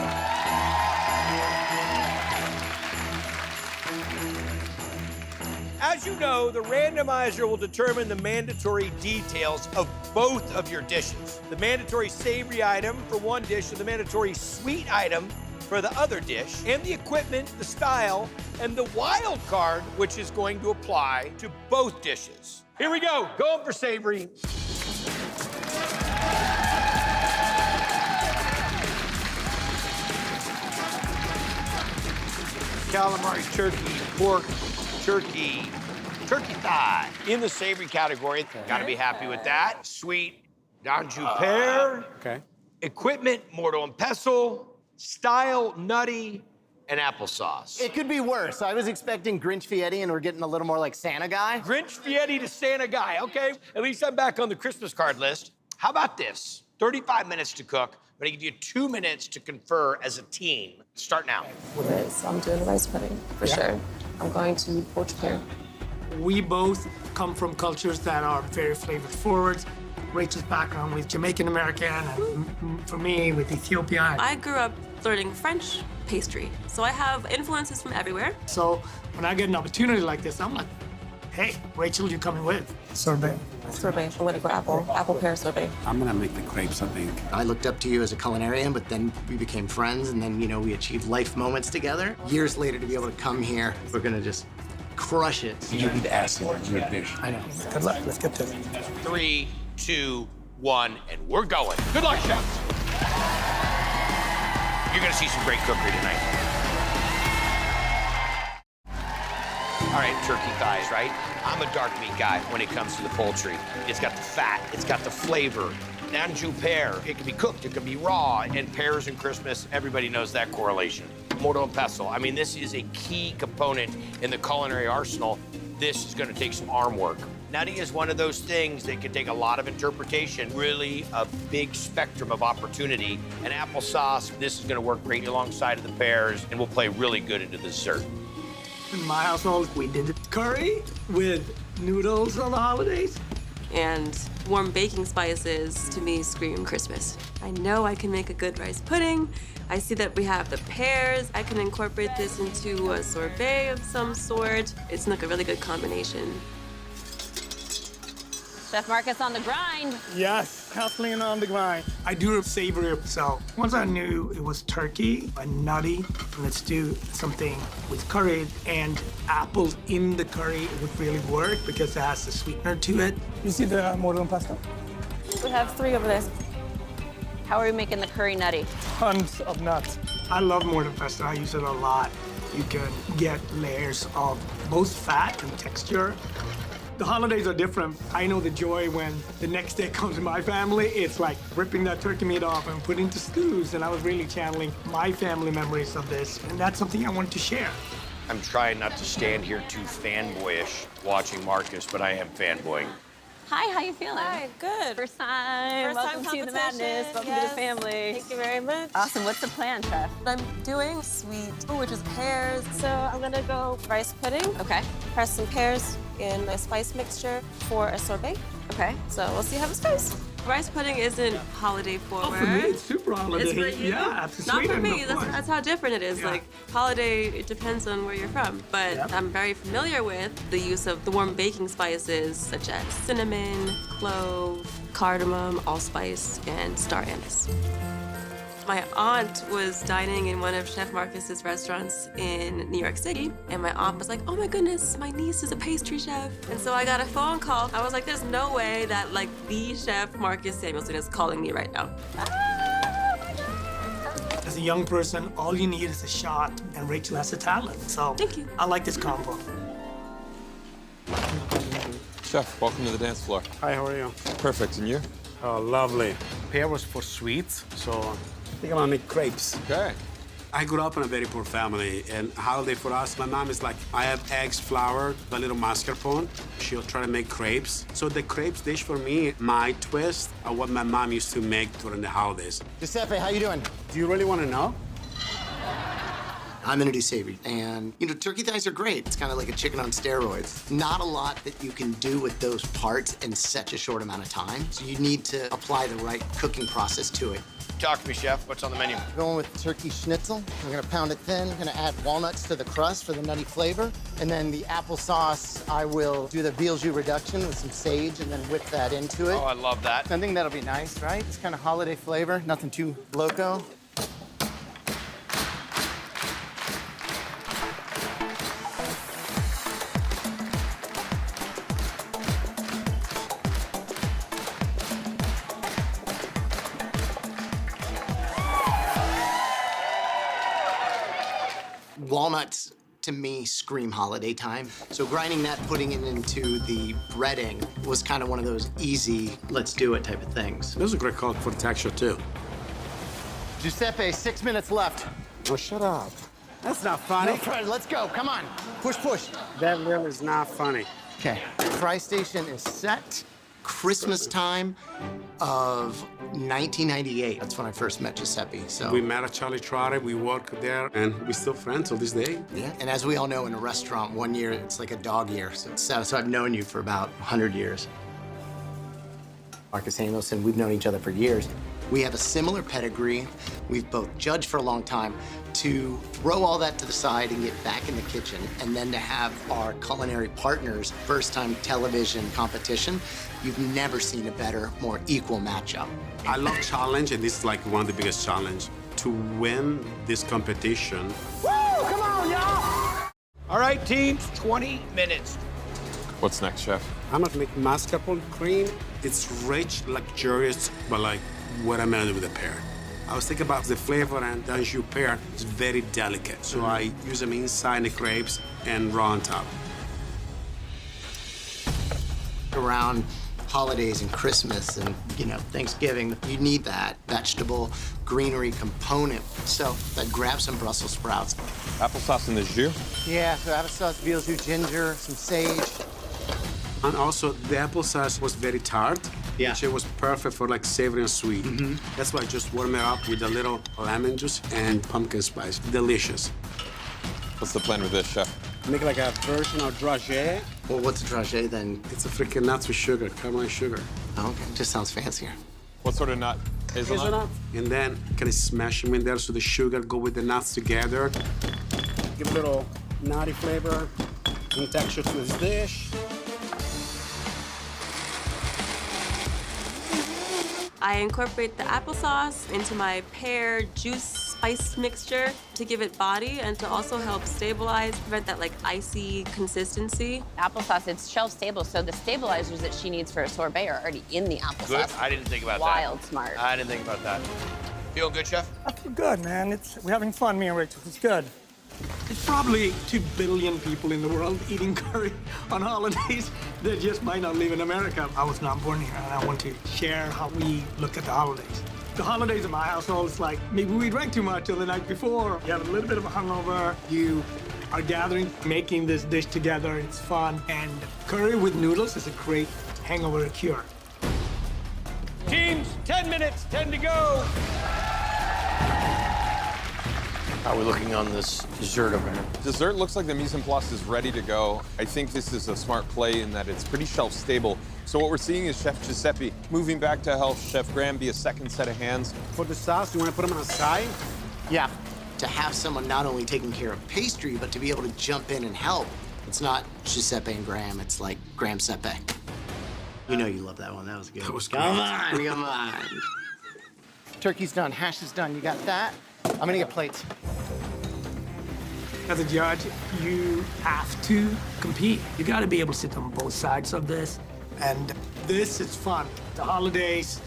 As you know, the randomizer will determine the mandatory details of both of your dishes. The mandatory savory item for one dish and the mandatory sweet item for the other dish, and the equipment, the style, and the wild card, which is going to apply to both dishes. Here we go, going for savory. Calamari, turkey, pork, turkey thigh. In the savory category, gotta be happy with that. Sweet, d'anjou pear. Okay. Equipment, morto and pestle. Style, nutty, and applesauce. It could be worse. I was expecting Grinch Fietti, and we're getting a little more like Santa guy. Grinch Fietti to Santa guy, okay. At least I'm back on the Christmas card list. How about this? 35 minutes to cook, but I give you 2 minutes to confer as a team. Start now. So I'm doing rice pudding, for sure. I'm going to poached pear. We both come from cultures that are very flavor forward. Rachel's background with Jamaican American, and for me with Ethiopian. I grew up learning French pastry, so I have influences from everywhere. So when I get an opportunity like this, I'm like, hey, Rachel, you coming with? Sorbet. Sorbet. I'm gonna go apple pear sorbet. I'm gonna make the crepes, I think. I looked up to you as a culinarian, but then we became friends, and then, you know, we achieved life moments together. Years later, to be able to come here, we're gonna just crush it. You need acid in your dish. I know. Good luck. Let's get to it. 3, 2, 1, and we're going. Good luck, chefs. You're gonna see some great cookery tonight. All right, turkey thighs, right? I'm a dark meat guy when it comes to the poultry. It's got the fat, it's got the flavor. D'anjou pear, it can be cooked, it can be raw, and pears and Christmas, everybody knows that correlation. Morto and pestle, I mean, this is a key component in the culinary arsenal. This is gonna take some arm work. Nutty is one of those things that can take a lot of interpretation, really a big spectrum of opportunity. And applesauce, this is gonna work great alongside of the pears and will play really good into the dessert. In my household, we did curry with noodles on the holidays. And warm baking spices, to me, scream Christmas. I know I can make a good rice pudding. I see that we have the pears. I can incorporate this into a sorbet of some sort. It's like a really good combination. Chef Marcus on the grind. Yes, hustling on the grind. I do savory, so once I knew it was turkey and nutty, let's do something with curry and apples in the curry would really work because it has a sweetener to it. You see the morto and pesto? We have 3 over there. How are we making the curry nutty? Tons of nuts. I love morto and pesto. I use it a lot. You can get layers of both fat and texture. The holidays are different. I know the joy when the next day comes to my family. It's like ripping that turkey meat off and putting into stews. And I was really channeling my family memories of this. And that's something I wanted to share. I'm trying not to stand here too fanboyish watching Marcus, but I am fanboying. Hi, how you feeling? Hi, good. First time. Welcome to the madness. Welcome to the family. Thank you very much. Awesome. What's the plan, Chef? I'm doing sweet, which is pears. So I'm gonna go rice pudding. Okay. Press some pears in a spice mixture for a sorbet. Okay. So we'll see how this goes. Rice pudding isn't holiday forward. Oh, for me, it's super holiday. It's for you. Yeah, it's Not sweet for and me. the fun. That's how different it is. Yeah. Like holiday, it depends on where you're from. But Yep. I'm very familiar with the use of the warm baking spices such as cinnamon, clove, cardamom, allspice, and star anise. My aunt was dining in one of Chef Marcus's restaurants in New York City, and my aunt was like, oh my goodness, my niece is a pastry chef. And so I got a phone call. I was like, there's no way that like the Chef Marcus Samuelson is calling me right now. As a young person, all you need is a shot, and Rachel has a talent. So thank you. I like this combo. Chef, welcome to the dance floor. Hi, how are you? Perfect, and you? Oh, lovely. Pear was for sweets, so I think I'm gonna make crepes. Okay. I grew up in a very poor family, and holiday for us, my mom is like, I have eggs, flour, a little mascarpone. She'll try to make crepes. So the crepes dish for me, my twist of what my mom used to make during the holidays. Giuseppe, how you doing? Do you really want to know? I'm gonna do savory. And, you know, turkey thighs are great. It's kind of like a chicken on steroids. Not a lot that you can do with those parts in such a short amount of time. So you need to apply the right cooking process to it. Talk to me, chef. What's on the menu? Going with turkey schnitzel. We're gonna pound it thin. We're gonna add walnuts to the crust for the nutty flavor. And then the applesauce, I will do the veal jus reduction with some sage and then whip that into it. Oh, I love that. Something that'll be nice, right? It's kind of holiday flavor, nothing too loco. Walnuts, to me, scream holiday time. So grinding that, putting it into the breading was kind of one of those easy, let's do it type of things. This is a great call for texture, too. Giuseppe, 6 minutes left. Oh, shut up. That's not funny. No, Fred, let's go, come on. Push, push. That really is not funny. Okay, fry station is set. Christmas time of 1998. That's when I first met Giuseppe, so. We met at Charlie Trotter, we worked there, and we're still friends till this day. Yeah, and as we all know, in a restaurant, 1 year, it's like a dog year. So I've known you for about 100 years. Marcus Samuelson, we've known each other for years. We have a similar pedigree. We've both judged for a long time. To throw all that to the side and get back in the kitchen, and then to have our culinary partners' first-time television competition, you've never seen a better, more equal matchup. I love challenge, and this is like one of the biggest challenge. To win this competition. Woo! Come on, y'all! All right, teams, 20 minutes. What's next, chef? I'm gonna make mascarpone cream. It's rich, luxurious, but like watermelon with a pear. I was thinking about the flavor, and the anjou pear is very delicate. So I use them inside the crepes and raw on top. Around holidays and Christmas and, you know, Thanksgiving, you need that vegetable greenery component. So I grab some Brussels sprouts. Applesauce in the jus? Yeah, so applesauce, veal jus, ginger, some sage. And also, the applesauce was very tart. Yeah. Which it was perfect for like savory and sweet. That's why I just warm it up with a little lemon juice and pumpkin spice. Delicious. What's the plan with this, chef? Make like a version of dragée. Well, what's a dragée then? It's a freaking nuts with sugar, caramelized sugar. Oh, okay, just sounds fancier. What sort of nut? Hazelnut? And then kind of smash them in there so the sugar go with the nuts together. Give a little nutty flavor and texture to this dish. I incorporate the applesauce into my pear juice spice mixture to give it body and to also help stabilize, prevent that like icy consistency. Applesauce, it's shelf stable, so the stabilizers that she needs for a sorbet are already in the applesauce. Good. I didn't think about that. Wild smart. I didn't think about that. Feeling good, chef? I feel good, man. We're having fun, me and Rachel. It's good. There's probably 2 billion people in the world eating curry on holidays that just might not live in America. I was not born here, and I want to share how we look at the holidays. The holidays in my household is like maybe we drank too much on the night before. You have a little bit of a hangover. You are gathering, making this dish together. It's fun. And curry with noodles is a great hangover cure. Teams, 10 minutes, 10 to go. How are we looking on this dessert over here? Dessert looks like the mise en place is ready to go. I think this is a smart play in that it's pretty shelf stable. So what we're seeing is Chef Giuseppe moving back to help Chef Graham be a second set of hands. For the sauce, you want to put them on the side? Yeah, to have someone not only taking care of pastry, but to be able to jump in and help. It's not Giuseppe and Graham, it's like Graham Seppe. You know you love that one, that was good. That was good. Come on, come on. Turkey's done, hash is done, you got that? I'm gonna get plates. As a judge, you have to compete. You got to be able to sit on both sides of this. And this is fun. The holidays,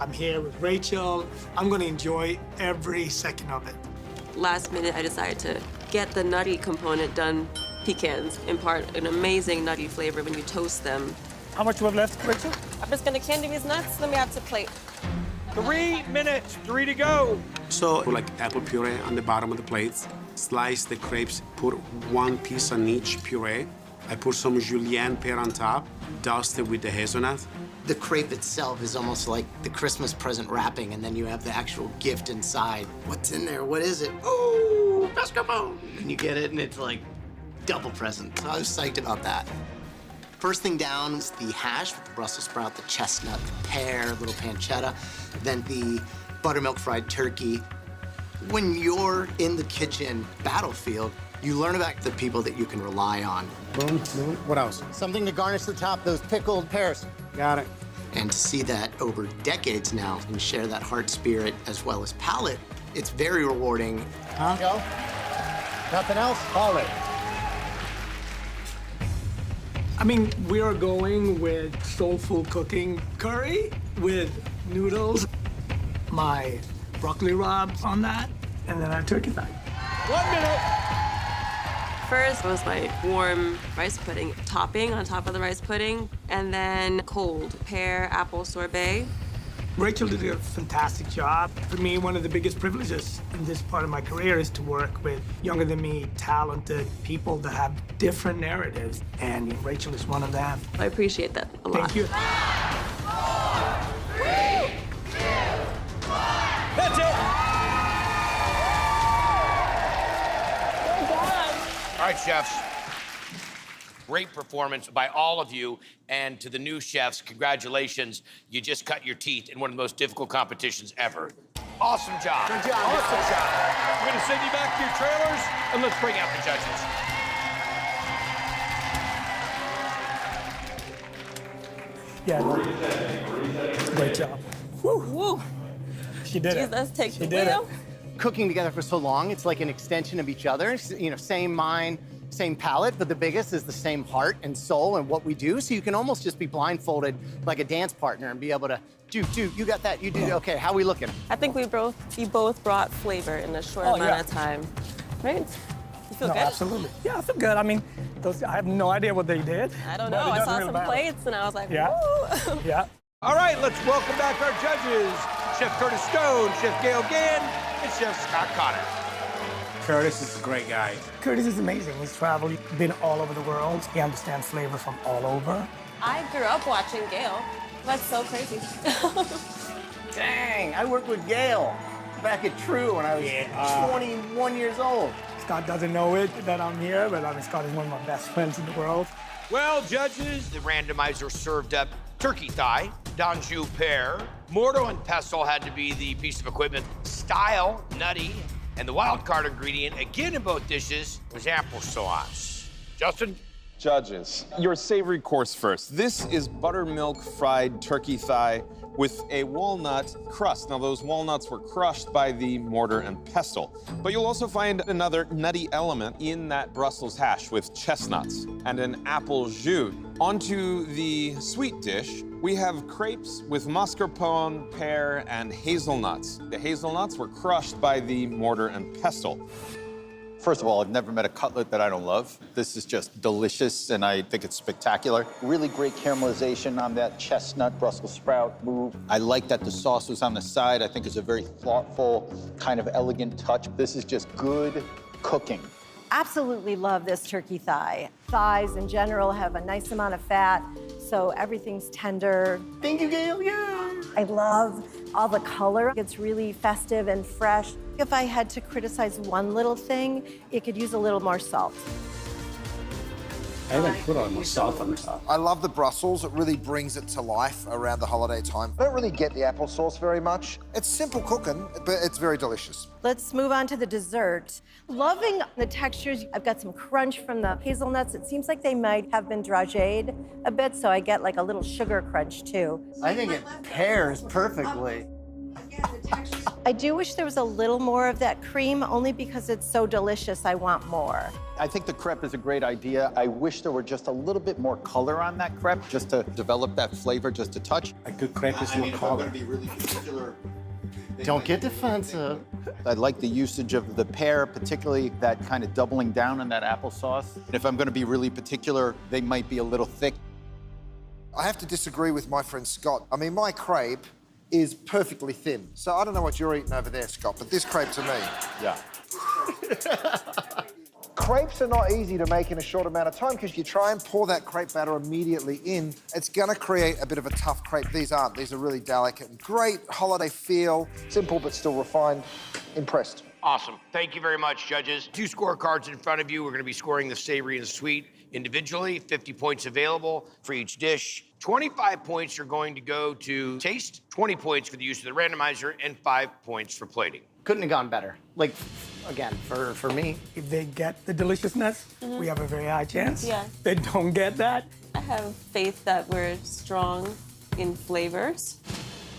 I'm here with Rachel. I'm going to enjoy every second of it. Last minute, I decided to get the nutty component done. Pecans impart an amazing nutty flavor when you toast them. How much do we have left, Rachel? I'm just going to candy these nuts, then we have to plate. 3 minutes, 3 to go. So put like apple puree on the bottom of the plates. Slice the crepes, put 1 piece on each puree. I put some julienne pear on top, dust it with the hazelnut. The crepe itself is almost like the Christmas present wrapping, and then you have the actual gift inside. What's in there? What is it? Oh, mascarpone! And you get it, and it's like double present. So I was psyched about that. First thing down is the hash with the Brussels sprout, the chestnut, the pear, little pancetta. Then the buttermilk fried turkey. When you're in the kitchen battlefield, you learn about the people that you can rely on. Boom, boom. What else? Something to garnish the top, those pickled pears. Got it. And to see that over decades now and share that heart, spirit, as well as palate, it's very rewarding. Huh? Go. Nothing else? All right. I mean, we are going with soulful cooking curry with noodles, my broccoli rabe on that, and then our turkey thigh. 1 minute. First was my warm rice pudding topping on top of the rice pudding, and then cold pear apple sorbet. Rachel did a fantastic job. For me, one of the biggest privileges in this part of my career is to work with younger than me, talented people that have different narratives, and Rachel is one of them. I appreciate that a lot. Thank you. That's it. All right, chefs. Great performance by all of you. And to the new chefs, congratulations. You just cut your teeth in one of the most difficult competitions ever. Awesome job. Good job. Awesome job. We're going to send you back to your trailers, and let's bring out the judges. Yeah, great job. Woo. Woo. She did it. Jesus, take She the did it. wheel. Cooking together for so long, it's like an extension of each other. You know, same mind, same palate, but the biggest is the same heart and soul and what we do. So you can almost just be blindfolded like a dance partner and be able to do, you got that, you do, okay, how we looking? I think we both brought flavor in a short amount of time. Right? You feel No, good? absolutely. Yeah, I feel good. I mean, I have no idea what they did. I don't but know. it I doesn't saw really some matter. plates and I was like, Yeah. woo. Yeah. All right, let's welcome back our judges. Chef Curtis Stone, Chef Gail Gann, and Chef Scott Connor. Curtis is a great guy. Curtis is amazing. He's traveled, been all over the world. He understands flavor from all over. I grew up watching Gail. That's so crazy. Dang, I worked with Gail back at True when I was 21 years old. Scott doesn't know it that I'm here, but I mean, Scott is one of my best friends in the world. Well, judges, the randomizer served up turkey thigh, Danjou pear, mortar and pestle had to be the piece of equipment, style, nutty, and the wild card ingredient, again in both dishes, was applesauce. Justin? Judges, your savory course first. This is buttermilk fried turkey thigh with a walnut crust. Now, those walnuts were crushed by the mortar and pestle. But you'll also find another nutty element in that Brussels hash with chestnuts and an apple jus. Onto the sweet dish, we have crepes with mascarpone, pear, and hazelnuts. The hazelnuts were crushed by the mortar and pestle. First of all, I've never met a cutlet that I don't love. This is just delicious, and I think it's spectacular. Really great caramelization on that chestnut Brussels sprout move. I like that the sauce was on the side. I think it's a very thoughtful, kind of elegant touch. This is just good cooking. Absolutely love this turkey thigh. Thighs in general have a nice amount of fat, so everything's tender. Thank you, Gail, yeah. I love all the color. It's really festive and fresh. If I had to criticize one little thing, it could use a little more salt. I haven't put on more salt on the top. I love the Brussels. It really brings it to life around the holiday time. I don't really get the applesauce very much. It's simple cooking, but it's very delicious. Let's move on to the dessert. Loving the textures. I've got some crunch from the hazelnuts. It seems like they might have been drageed a bit, so I get like a little sugar crunch too. I think it pairs perfectly. I do wish there was a little more of that cream, only because it's so delicious, I want more. I think the crepe is a great idea. I wish there were just a little bit more color on that crepe, just to develop that flavor just a touch. A good crepe is more color. Be really particular. Don't get defensive. I like the usage of the pear, particularly that kind of doubling down on that applesauce. And if I'm going to be really particular, they might be a little thick. I have to disagree with my friend Scott. I mean, my crepe is perfectly thin. So I don't know what you're eating over there, Scott, but this crepe to me. Yeah. Crepes are not easy to make in a short amount of time because you try and pour that crepe batter immediately in. It's gonna create a bit of a tough crepe. These aren't. These are really delicate and great holiday feel. Simple but still refined. Impressed. Awesome. Thank you very much, judges. 2 scorecards in front of you. We're going to be scoring the savory and the sweet individually. 50 points available for each dish. 25 points are going to go to taste, 20 points for the use of the randomizer, and 5 points for plating. Couldn't have gone better. Like, again, for me. If they get the deliciousness, we have a very high chance. Yeah. If they don't get that, I have faith that we're strong in flavors.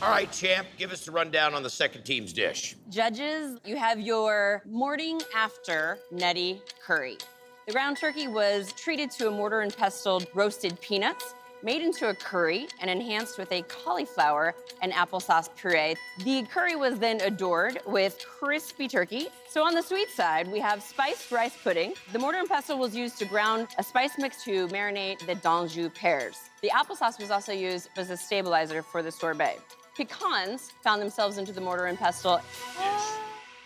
All right, champ, give us the rundown on the second team's dish. Judges, you have your morning after nutty curry. The ground turkey was treated to a mortar and pestle roasted peanuts, made into a curry and enhanced with a cauliflower and applesauce puree. The curry was then adored with crispy turkey. So on the sweet side, we have spiced rice pudding. The mortar and pestle was used to ground a spice mix to marinate the d'Anjou pears. The applesauce was also used as a stabilizer for the sorbet. Pecans found themselves into the mortar and pestle.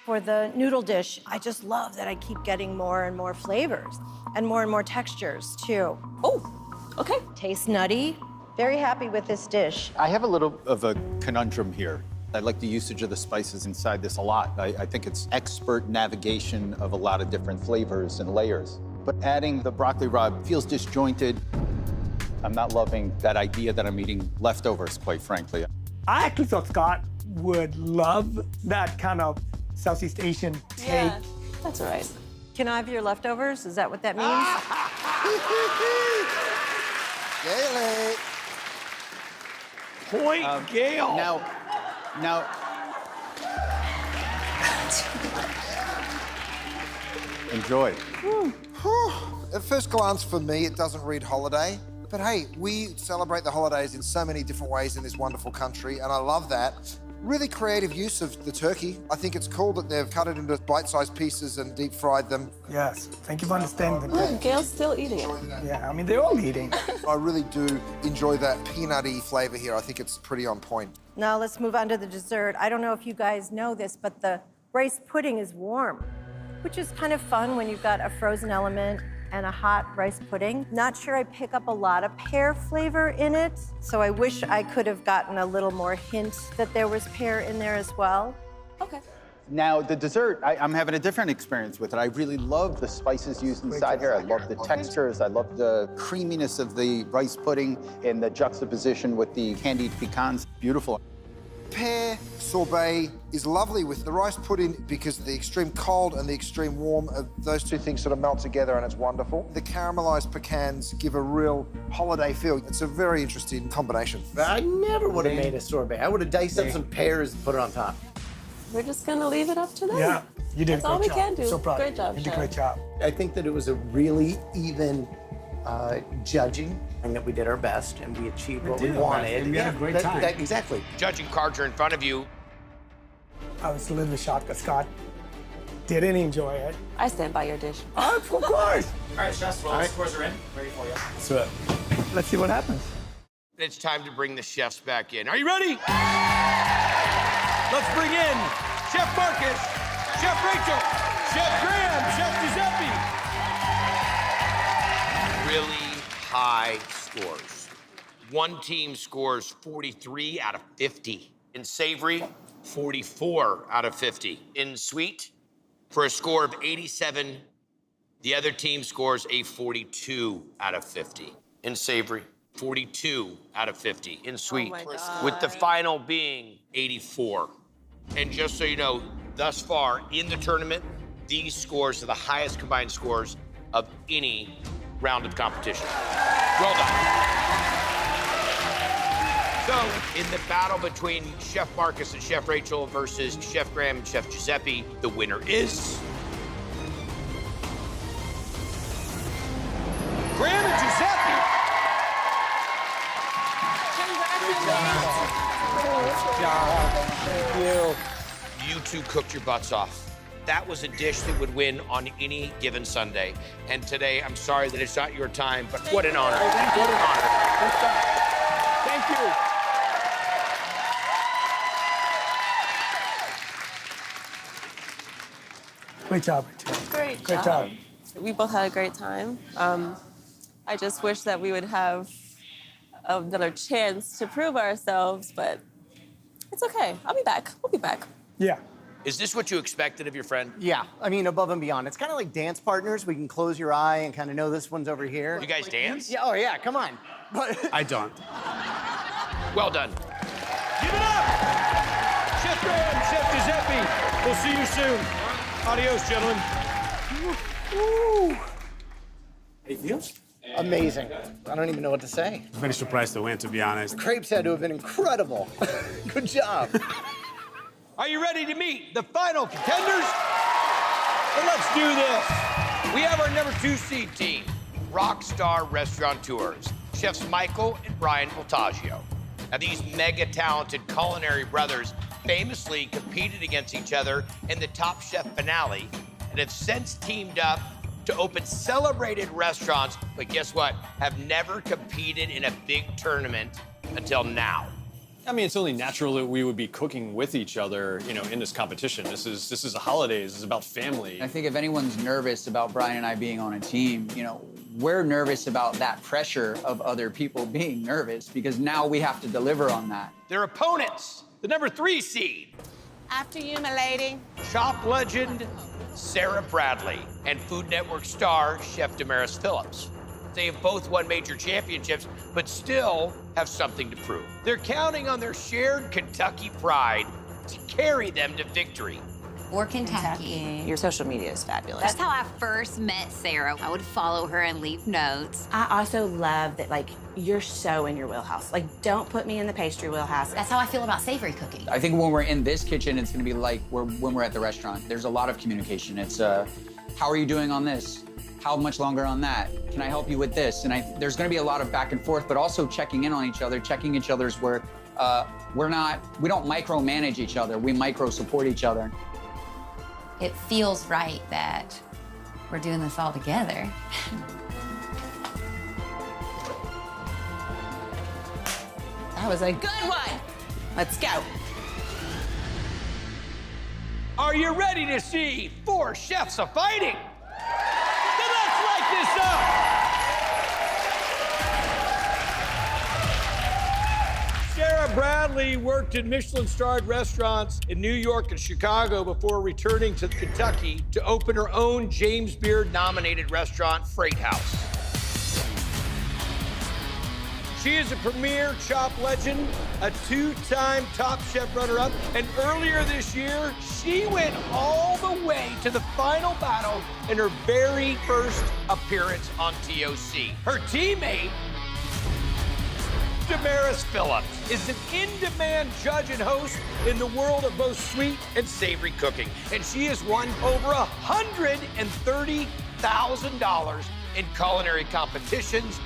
For the noodle dish, I just love that I keep getting more and more flavors and more textures, too. Oh, okay. Tastes nutty. Very happy with this dish. I have a little of a conundrum here. I like the usage of the spices inside this a lot. I think it's expert navigation of a lot of different flavors and layers. But adding the broccoli rabe feels disjointed. I'm not loving that idea that I'm eating leftovers, quite frankly. I actually thought Scott would love that kind of Southeast Asian take. Yeah, that's all right. Can I have your leftovers? Is that what that means? Gaily. Point Gale. Now, enjoy. At first glance, for me, it doesn't read holiday. But hey, we celebrate the holidays in so many different ways in this wonderful country, and I love that. Really creative use of the turkey. I think it's cool that they've cut it into bite-sized pieces and deep-fried them. Yes, thank you for understanding. Oh, Gail's still eating it. Yeah, I mean, they're all eating. I really do enjoy that peanutty flavor here. I think it's pretty on point. Now let's move on to the dessert. I don't know if you guys know this, but the rice pudding is warm, which is kind of fun when you've got a frozen element and a hot rice pudding. Not sure I pick up a lot of pear flavor in it, so I wish I could have gotten a little more hint that there was pear in there as well. Okay. Now, the dessert, I'm having a different experience with it. I really love the spices used inside here. I love the textures. I love the creaminess of the rice pudding and the juxtaposition with the candied pecans. Beautiful. Pear sorbet is lovely with the rice pudding because of the extreme cold and the extreme warm. Those two things sort of melt together and it's wonderful. The caramelized pecans give a real holiday feel. It's a very interesting combination. I never would have made a sorbet. I would have diced up some pears and put it on top. We're just gonna leave it up to them. Yeah, you did That's a all great we job. can do. So proud. Great job, You did a Chef. great job. I think that it was a really even judging, and that we did our best and we achieved what we wanted. We had a great time. Exactly. Judging cards are in front of you. I was a little bit shocked that Scott didn't enjoy it. I stand by your dish. Oh, of course. All right, chefs, well, the scores are in. Ready for you. So, let's see what happens. It's time to bring the chefs back in. Are you ready? Let's bring in Chef Marcus, Chef Rachel, Chef Graham, Chef Giuseppe. Really high scores. One team scores 43 out of 50. In savory, 44 out of 50. In sweet, for a score of 87, the other team scores a 42 out of 50. In savory, 42 out of 50. In sweet, with the final being 84. And just so you know, thus far in the tournament, these scores are the highest combined scores of any round of competition. Well done. So, in the battle between Chef Marcus and Chef Rachel versus Chef Graham and Chef Giuseppe, the winner is... Graham and Giuseppe! Good job. Thank you. You two cooked your butts off. That was a dish that would win on any given Sunday. And today, I'm sorry that it's not your time, but what an honor. What an honor. Thank you. Great job, Rachel. Great Great job. job. We both had a great time. I just wish that we would have another chance to prove ourselves, but it's okay. I'll be back. We'll be back. Yeah. Is this what you expected of your friend? Yeah, I mean, above and beyond. It's kind of like dance partners. We can close your eye and kind of know this one's over here. You guys dance? Yeah, oh yeah, come on. But I don't. Well done. Give it up! Chef Graham, Chef Giuseppe. We'll see you soon. Adios, gentlemen. Woo. Hey, Neil? Amazing. I don't even know what to say. I'm very surprised to win, to be honest. Crepes had to have been incredible. Good job. Are you ready to meet the final contenders? Then let's do this. We have our number 2 seed team, Rockstar Restaurateurs, Chefs Michael and Brian Voltaggio. Now, these mega-talented culinary brothers famously competed against each other in the Top Chef finale and have since teamed up to open celebrated restaurants, but guess what? Have never competed in a big tournament until now. I mean, it's only natural that we would be cooking with each other, you know, in this competition. This is a holidays. This is about family. I think if anyone's nervous about Brian and I being on a team, you know, we're nervous about that pressure of other people being nervous because now we have to deliver on that. Their opponents, the number 3 seed. After you, my lady. Shop legend Sarah Bradley and Food Network star Chef Damaris Phillips. They have both won major championships, but still have something to prove. They're counting on their shared Kentucky pride to carry them to victory. Or Kentucky. Your social media is fabulous. That's how I first met Sarah. I would follow her and leave notes. I also love that, like, you're so in your wheelhouse. Like, don't put me in the pastry wheelhouse. That's how I feel about savory cooking. I think when we're in this kitchen, it's gonna be like when we're at the restaurant. There's a lot of communication. It's, how are you doing on this? How much longer on that? Can I help you with this? And there's gonna be a lot of back and forth, but also checking in on each other, checking each other's work. We don't micromanage each other. We micro support each other. It feels right that we're doing this all together. That was a good one. Let's go. Are you ready to see 4 chefs a-fighting? Then let's light this up! Sarah Bradley worked in Michelin-starred restaurants in New York and Chicago before returning to Kentucky to open her own James Beard-nominated restaurant, Freight House. She is a premier chop legend, a 2-time Top Chef runner-up, and earlier this year, she went all the way to the final battle in her very first appearance on TOC. Her teammate, Damaris Phillips, is an in-demand judge and host in the world of both sweet and savory cooking, and she has won over $130,000 in culinary competitions.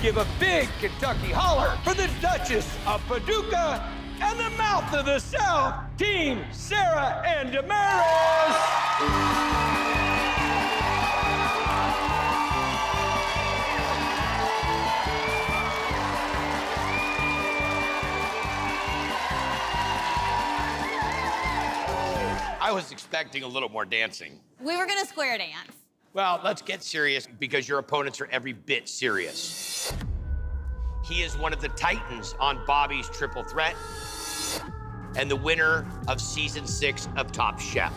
Give a big Kentucky holler for the Duchess of Paducah and the Mouth of the South, Team Sarah and Damaris. I was expecting a little more dancing. We were gonna square dance. Well, let's get serious because your opponents are every bit serious. He is one of the titans on Bobby's Triple Threat and the winner of Season 6 of Top Chef.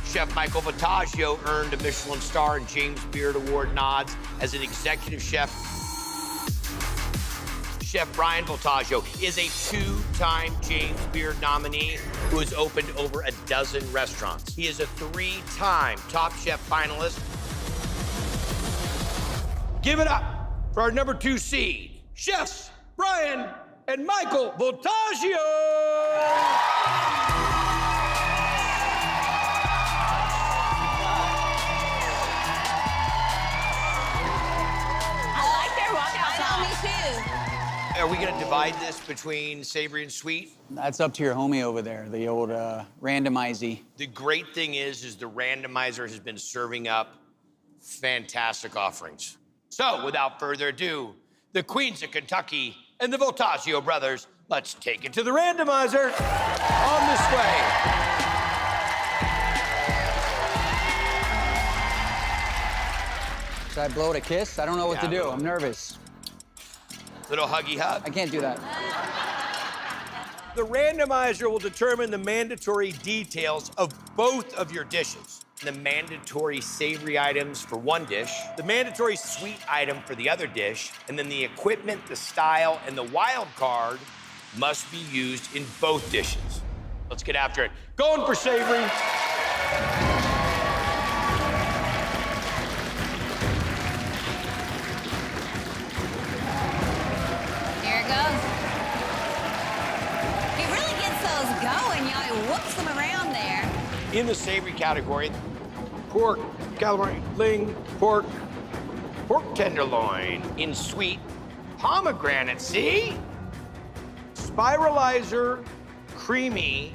Chef Michael Voltaggio earned a Michelin star and James Beard Award nods as an executive chef. Chef Brian Voltaggio is a 2-time James Beard nominee who has opened over a dozen restaurants. He is a 3-time Top Chef finalist. Give it up for our number 2 seed, Chefs Brian and Michael Voltaggio. Are we gonna divide this between savory and sweet? That's up to your homie over there, the old randomizer. The great thing is the randomizer has been serving up fantastic offerings. So, without further ado, the Queens of Kentucky and the Voltaggio brothers, let's take it to the randomizer. On this way. Should I blow it a kiss? I don't know what to do. I'm nervous. Little huggy hug. I can't do that. The randomizer will determine the mandatory details of both of your dishes. The mandatory savory items for one dish, the mandatory sweet item for the other dish, and then the equipment, the style, and the wild card must be used in both dishes. Let's get after it. Going for savory. Here it goes. He really gets those going, y'all. He whoops them around there. In the savory category, pork, calamari, ling, pork tenderloin. In sweet, pomegranate, see? Spiralizer, creamy,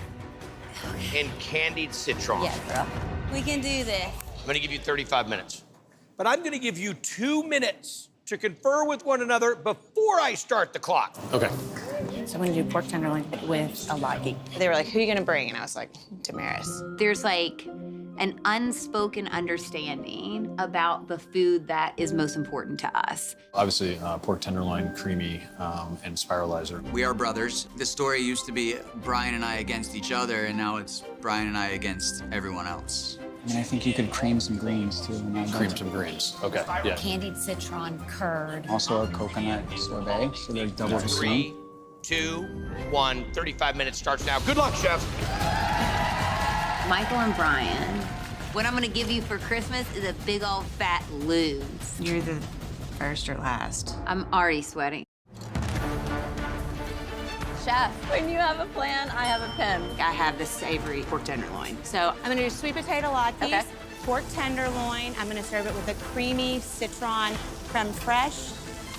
and candied citron. Yeah, bro. We can do this. I'm gonna give you 35 minutes. But I'm gonna give you 2 minutes to confer with one another before I start the clock. Okay. So I'm gonna do pork tenderloin with a lagi. They were like, who are you gonna bring? And I was like, Damaris. There's like an unspoken understanding about the food that is most important to us. Obviously, pork tenderloin, creamy, and spiralizer. We are brothers. The story used to be Brian and I against each other, and now it's Brian and I against everyone else. I mean, I think you could cream some greens, too. Cream some greens. Okay, yeah. Candied citron curd. Also a coconut sorbet, so they're double the 3, 2, 1, 35 minutes starts now. Good luck, chef. Michael and Brian, what I'm gonna give you for Christmas is a big old fat lose. You're the first or last. I'm already sweating. Chef, when you have a plan, I have a pen. I have the savory pork tenderloin. So I'm gonna do sweet potato latkes, Okay. pork tenderloin. I'm gonna serve it with a creamy citron creme fraiche.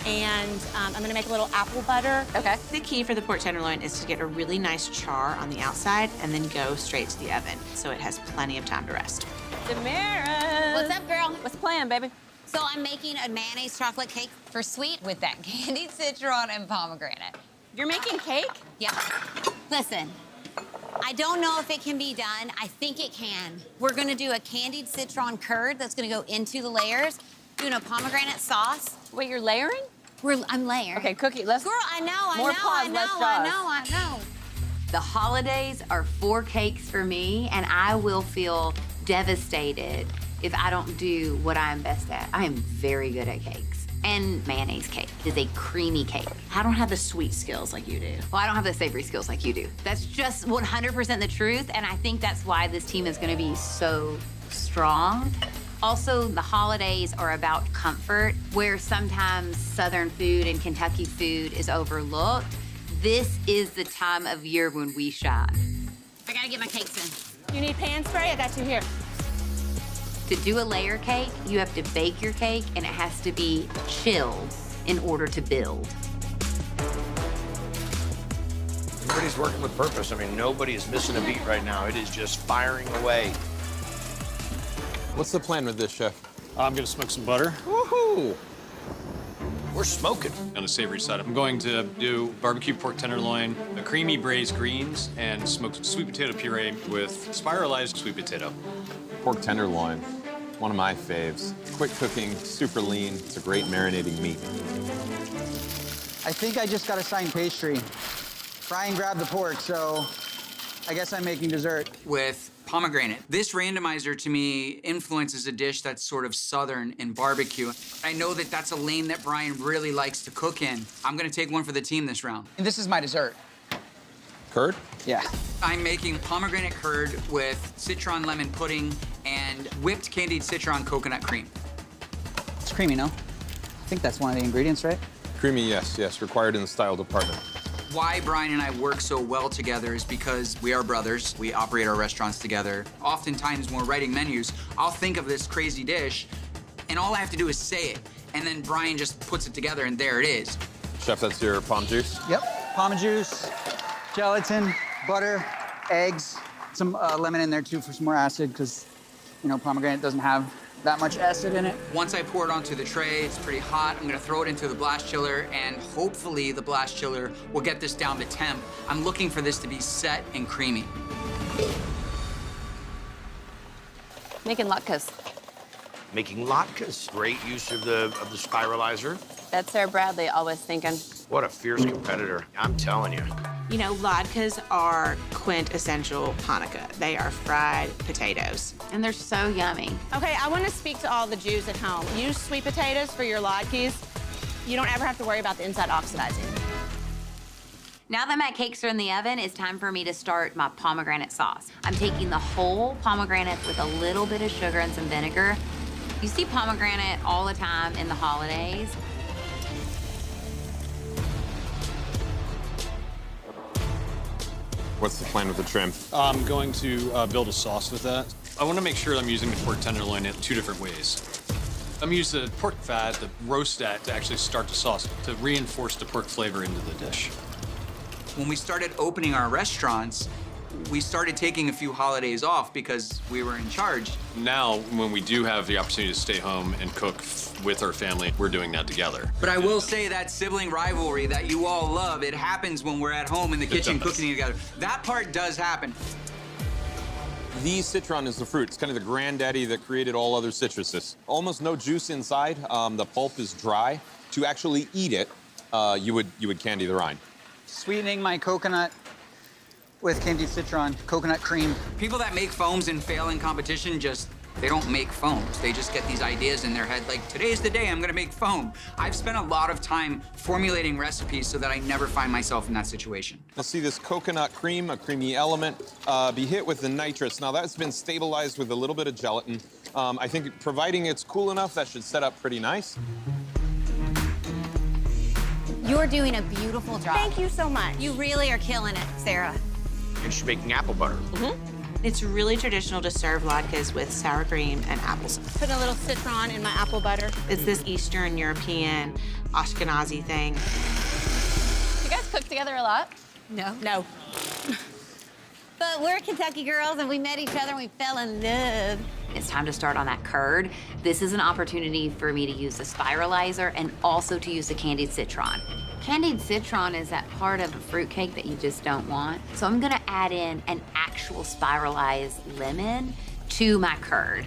And I'm gonna make a little apple butter. Okay. The key for the pork tenderloin is to get a really nice char on the outside and then go straight to the oven so it has plenty of time to rest. Damaris. What's up, girl? What's the plan, baby? So I'm making a mayonnaise chocolate cake for sweet with that candied citron and pomegranate. You're making cake? Yeah. Listen, I don't know if it can be done. I think it can. We're gonna do a candied citron curd that's gonna go into the layers, doing a pomegranate sauce. Wait, you're layering? I'm layering. Okay, Cookie, let's... Girl, I know. More pause, less jaws. I know. The holidays are 4 cakes for me, and I will feel devastated if I don't do what I am best at. I am very good at cakes. And mayonnaise cake is a creamy cake. I don't have the sweet skills like you do. Well, I don't have the savory skills like you do. That's just 100% the truth, and I think that's why this team is gonna be so strong. Also, the holidays are about comfort, where sometimes Southern food and Kentucky food is overlooked. This is the time of year when we shine. I gotta get my cakes in. You need pan spray? I got you here. To do a layer cake, you have to bake your cake, and it has to be chilled in order to build. Everybody's working with purpose. I mean, nobody is missing a beat right now. It is just firing away. What's the plan with this, Chef? I'm gonna smoke some butter. Woohoo! We're smoking. On the savory side, I'm going to do barbecue pork tenderloin, a creamy braised greens, and smoked sweet potato puree with spiralized sweet potato. Pork tenderloin, one of my faves. Quick cooking, super lean. It's a great marinating meat. I think I just got a signed pastry. Brian grabbed the pork, so I guess I'm making dessert. With pomegranate. This randomizer, to me, influences a dish that's sort of Southern in barbecue. I know that that's a lane that Brian really likes to cook in. I'm gonna take one for the team this round. And this is my dessert. Curd? Yeah. I'm making pomegranate curd with citron lemon pudding and whipped candied citron coconut cream. It's creamy, no? I think that's one of the ingredients, right? Creamy, yes, required in the style department. Why Brian and I work so well together is because we are brothers. We operate our restaurants together. Oftentimes when we're writing menus, I'll think of this crazy dish, and all I have to do is say it, and then Brian just puts it together, and there it is. Chef, that's your pom juice? Yep, pom juice, gelatin, butter, eggs, some lemon in there too for some more acid, because, you know, pomegranate doesn't have that much acid in it. Once I pour it onto the tray, it's pretty hot. I'm gonna throw it into the blast chiller, and hopefully the blast chiller will get this down to temp. I'm looking for this to be set and creamy. Making latkes. Making latkes. Great use of the spiralizer. That's Sarah Bradley always thinking. What a fierce competitor. I'm telling you. You know, latkes are quintessential Hanukkah. They are fried potatoes. And they're so yummy. Okay, I want to speak to all the Jews at home. Use sweet potatoes for your latkes. You don't ever have to worry about the inside oxidizing. Now that my cakes are in the oven, it's time for me to start my pomegranate sauce. I'm taking the whole pomegranate with a little bit of sugar and some vinegar. You see pomegranate all the time in the holidays. What's the plan with the trim? I'm going to build a sauce with that. I want to make sure I'm using the pork tenderloin in 2 different ways. I'm using the pork fat, the roast that, to actually start the sauce, to reinforce the pork flavor into the dish. When we started opening our restaurants, we started taking a few holidays off because we were in charge. Now, when we do have the opportunity to stay home and cook with our family, we're doing that together. But I will say that sibling rivalry that you all love, it happens when we're at home in the kitchen cooking together. That part does happen. The citron is the fruit. It's kind of the granddaddy that created all other citruses. Almost no juice inside. The pulp is dry. To actually eat it, you would candy the rind. Sweetening my coconut with candied citron, coconut cream. People that make foams and fail in competition they don't make foams. They just get these ideas in their head, like, today's the day I'm gonna make foam. I've spent a lot of time formulating recipes so that I never find myself in that situation. Let's see this coconut cream, a creamy element, be hit with the nitrous. Now that's been stabilized with a little bit of gelatin. I think providing it's cool enough, that should set up pretty nice. You're doing a beautiful job. Thank you so much. You really are killing it, Sarah. And she's making apple butter. It's really traditional to serve latkes with sour cream and applesauce. Put a little citron in my apple butter. It's this Eastern European Ashkenazi thing. You guys cook together a lot? No. No. But we're Kentucky girls and we met each other and we fell in love. It's time to start on that curd. This is an opportunity for me to use the spiralizer and also to use the candied citron. Candied citron is that part of a fruitcake that you just don't want. So I'm gonna add in an actual spiralized lemon to my curd.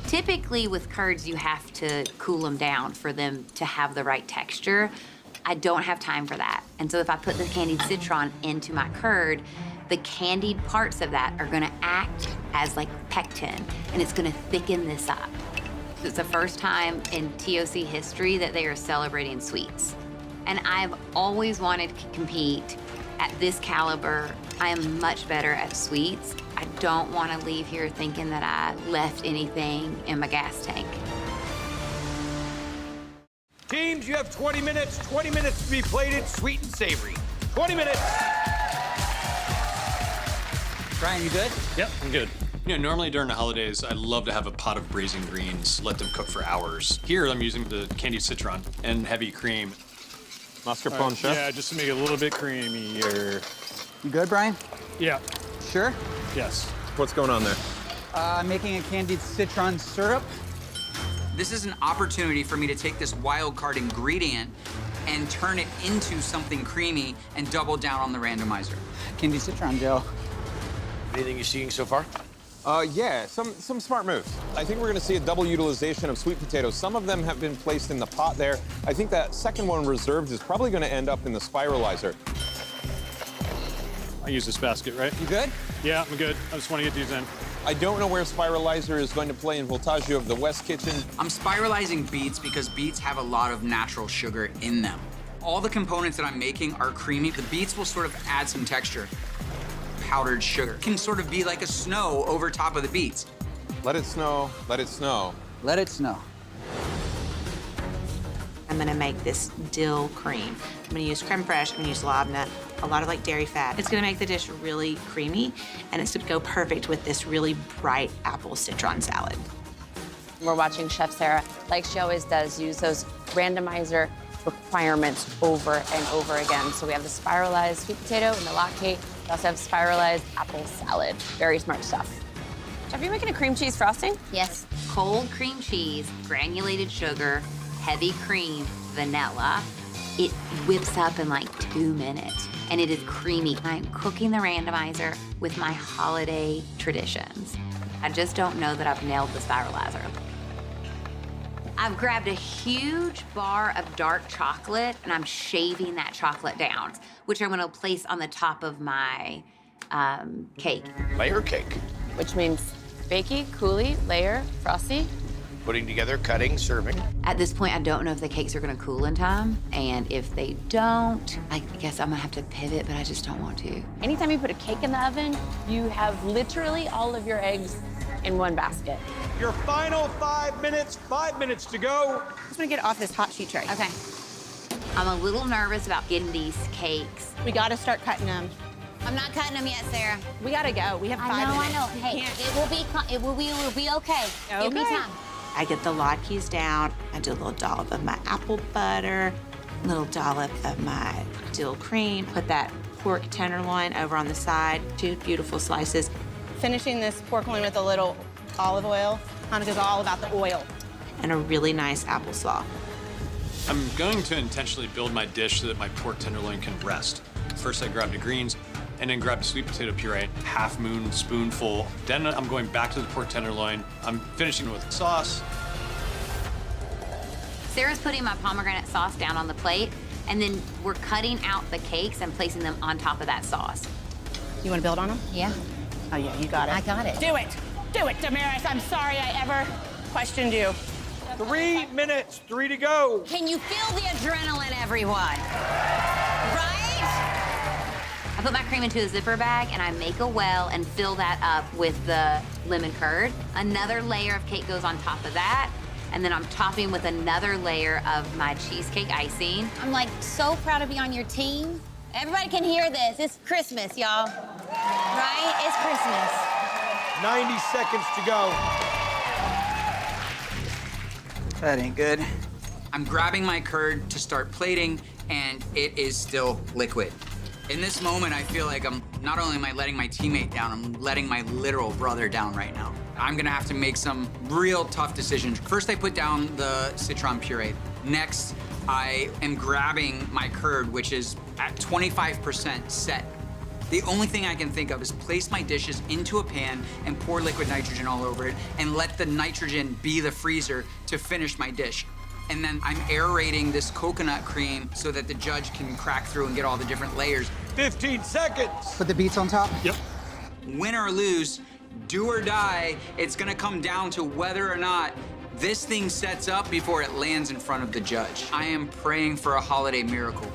Typically with curds, you have to cool them down for them to have the right texture. I don't have time for that. And so if I put the candied citron into my curd, the candied parts of that are gonna act as like pectin, and it's gonna thicken this up. It's the first time in TOC history that they are celebrating sweets. And I've always wanted to compete at this caliber. I am much better at sweets. I don't wanna leave here thinking that I left anything in my gas tank. Teams, you have 20 minutes. 20 minutes to be plated sweet and savory. 20 minutes. Brian, you good? Yep, I'm good. You know, normally during the holidays, I love to have a pot of braising greens, let them cook for hours. Here, I'm using the candied citron and heavy cream. Mascarpone, chef? Yeah, just to make it a little bit creamier. You good, Brian? Yeah. Sure? Yes. What's going on there? I'm making a candied citron syrup. This is an opportunity for me to take this wild card ingredient and turn it into something creamy and double down on the randomizer. Candied citron, Joe. Anything you're seeing so far? Yeah, some smart moves. I think we're gonna see a double utilization of sweet potatoes. Some of them have been placed in the pot there. I think that second one reserved is probably gonna end up in the spiralizer. I use this basket, right? You good? Yeah, I'm good. I just want to get these in. I don't know where spiralizer is going to play in Voltaggio of the West Kitchen. I'm spiralizing beets because beets have a lot of natural sugar in them. All the components that I'm making are creamy. The beets will sort of add some texture. Powdered sugar can sort of be like a snow over top of the beets. Let it snow, let it snow. Let it snow. I'm gonna make this dill cream. I'm gonna use creme fraiche, I'm gonna use labneh, a lot of like dairy fat. It's gonna make the dish really creamy, and it's gonna go perfect with this really bright apple citron salad. We're watching Chef Sarah, like she always does, use those randomizer requirements over and over again. So we have the spiralized sweet potato and the latke. We also have spiralized apple salad. Very smart stuff. Chef, are you making a cream cheese frosting? Yes, cold cream cheese, granulated sugar, heavy cream, vanilla. It whips up in like 2 minutes, and it is creamy. I'm cooking the randomizer with my holiday traditions. I just don't know that I've nailed the spiralizer. I've grabbed a huge bar of dark chocolate and I'm shaving that chocolate down, which I'm gonna place on the top of my cake. Layer cake. Which means bakey, coulis, layer, frosty. Putting together, cutting, serving. At this point, I don't know if the cakes are gonna cool in time, and if they don't, I guess I'm gonna have to pivot, but I just don't want to. Anytime you put a cake in the oven, you have literally all of your eggs in one basket. Your final 5 minutes, 5 minutes to go. I'm just gonna get off this hot sheet tray. Okay. I'm a little nervous about getting these cakes. We gotta start cutting them. I'm not cutting them yet, Sarah. We gotta go. We have 5 minutes. I know. We Hey, can't- it will be okay. Give me time. I get the latkes down. I do a little dollop of my apple butter, a little dollop of my dill cream. Put that pork tenderloin over on the side. 2 beautiful slices. Finishing this pork loin with a little olive oil. Hannah's all about the oil. And a really nice applesauce. I'm going to intentionally build my dish so that my pork tenderloin can rest. First, I grabbed the greens, and then grabbed sweet potato puree, half moon spoonful. Then I'm going back to the pork tenderloin. I'm finishing with sauce. Sarah's putting my pomegranate sauce down on the plate, and then we're cutting out the cakes and placing them on top of that sauce. You wanna build on them? Yeah. Oh yeah, you got it. I got it. Do it. Do it, Damaris. I'm sorry I ever questioned you. 3 minutes, 3 to go. Can you feel the adrenaline, everyone? Right? I put my cream into a zipper bag and I make a well and fill that up with the lemon curd. Another layer of cake goes on top of that. And then I'm topping with another layer of my cheesecake icing. I'm like so proud to be on your team. Everybody can hear this. It's Christmas, y'all. Right? It's Christmas. 90 seconds to go. That ain't good. I'm grabbing my curd to start plating, and it is still liquid. In this moment, I feel like not only am I letting my teammate down, I'm letting my literal brother down right now. I'm gonna have to make some real tough decisions. First, I put down the citron puree. Next, I am grabbing my curd, which is at 25% set. The only thing I can think of is place my dishes into a pan and pour liquid nitrogen all over it and let the nitrogen be the freezer to finish my dish. And then I'm aerating this coconut cream so that the judge can crack through and get all the different layers. 15 seconds. Put the beets on top? Yep. Win or lose, do or die, it's gonna come down to whether or not this thing sets up before it lands in front of the judge. I am praying for a holiday miracle.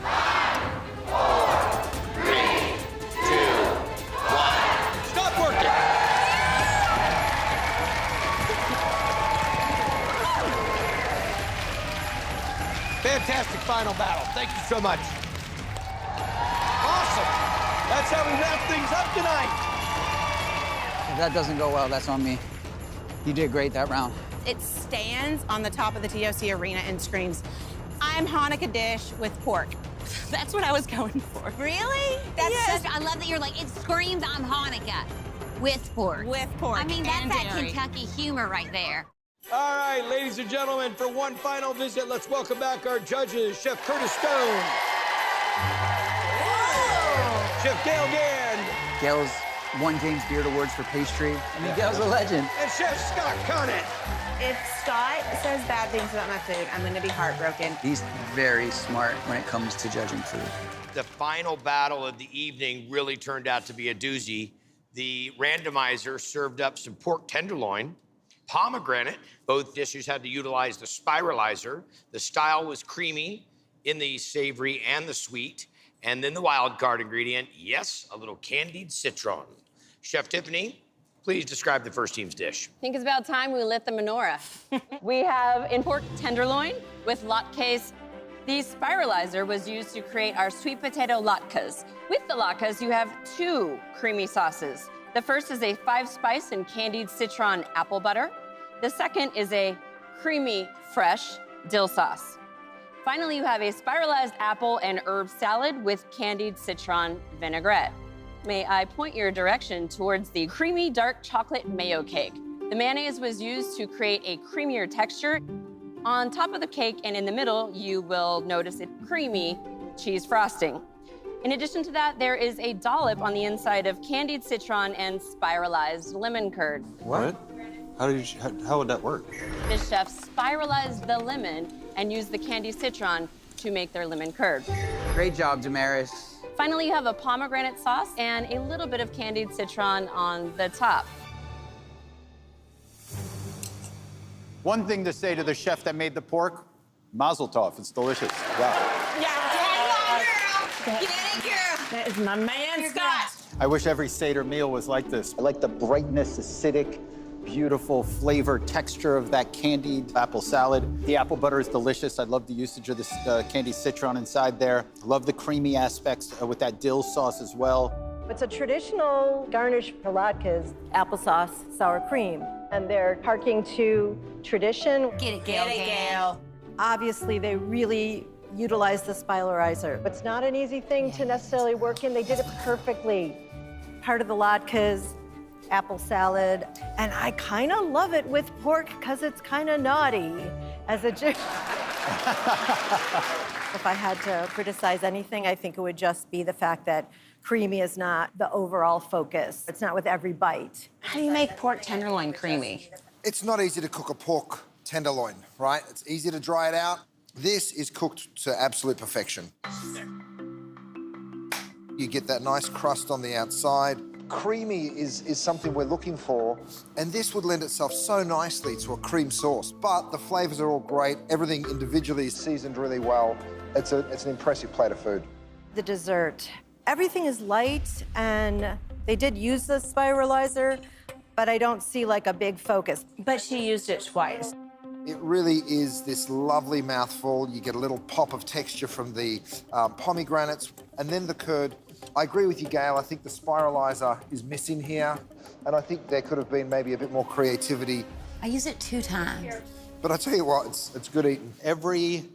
4, 3, 2, 1. Stop working. Fantastic final battle. Thank you so much. Awesome. That's how we wrap things up tonight. If that doesn't go well, that's on me. You did great that round. It stands on the top of the TOC arena and screams, I'm Hanukkah dish with pork. That's what I was going for. Really? That's such, I love that you're like, it screams I'm Hanukkah with pork. With pork. I mean, that's and that dairy. Kentucky humor right there. All right, ladies and gentlemen, for one final visit, let's welcome back our judges, Chef Curtis Stone, Chef Gail Gann, Gail's won James Beard Awards for pastry. I mean, Gail's a legend. and Chef Scott Conant. If Scott says bad things about my food, I'm gonna be heartbroken. He's very smart when it comes to judging food. The final battle of the evening really turned out to be a doozy. The randomizer served up some pork tenderloin, pomegranate. Both dishes had to utilize the spiralizer. The style was creamy in the savory and the sweet. And then the wild card ingredient, yes, a little candied citron. Chef Tiffany, please describe the first team's dish. I think it's about time we lit the menorah. We have in pork tenderloin with latkes. The spiralizer was used to create our sweet potato latkes. With the latkes, you have 2 creamy sauces. The first is a 5-spice and candied citron apple butter. The second is a creamy, fresh dill sauce. Finally, you have a spiralized apple and herb salad with candied citron vinaigrette. May I point your direction towards the creamy dark chocolate mayo cake. The mayonnaise was used to create a creamier texture. On top of the cake and in the middle, you will notice a creamy cheese frosting. In addition to that, there is a dollop on the inside of candied citron and spiralized lemon curd. What? How would that work? The chefs spiralized the lemon and used the candied citron to make their lemon curd. Great job, Damaris. Finally, you have a pomegranate sauce and a little bit of candied citron on the top. One thing to say to the chef that made the pork, mazel tov, it's delicious. Wow. Get it, girl. That is my man, Scott. I wish every Seder meal was like this. I like the brightness, acidic, beautiful flavor, texture of that candied apple salad. The apple butter is delicious. I love the usage of this candied citron inside there. I love the creamy aspects with that dill sauce as well. It's a traditional garnish for latkes, applesauce, sour cream, and they're harking to tradition. Get it, Gail. Obviously, they really utilize the spiralizer. It's not an easy thing to necessarily work in. They did it perfectly. Part of the latkes, apple salad, and I kind of love it with pork because it's kind of naughty as a If I had to criticize anything, I think it would just be the fact that creamy is not the overall focus. It's not with every bite. How do you make pork tenderloin creamy? It's not easy to cook a pork tenderloin, right? It's easy to dry it out. This is cooked to absolute perfection. You get that nice crust on the outside. Creamy is something we're looking for, and this would lend itself so nicely to a cream sauce. But the flavors are all great. Everything individually is seasoned really well. It's an impressive plate of food. The dessert. Everything is light, and they did use the spiralizer, but I don't see like a big focus. But she used it twice. It really is this lovely mouthful. You get a little pop of texture from the pomegranates, and then the curd. I agree with you, Gail. I think the spiralizer is missing here, and I think there could have been maybe a bit more creativity. I use it 2 times. But I tell you what, it's good eating. Every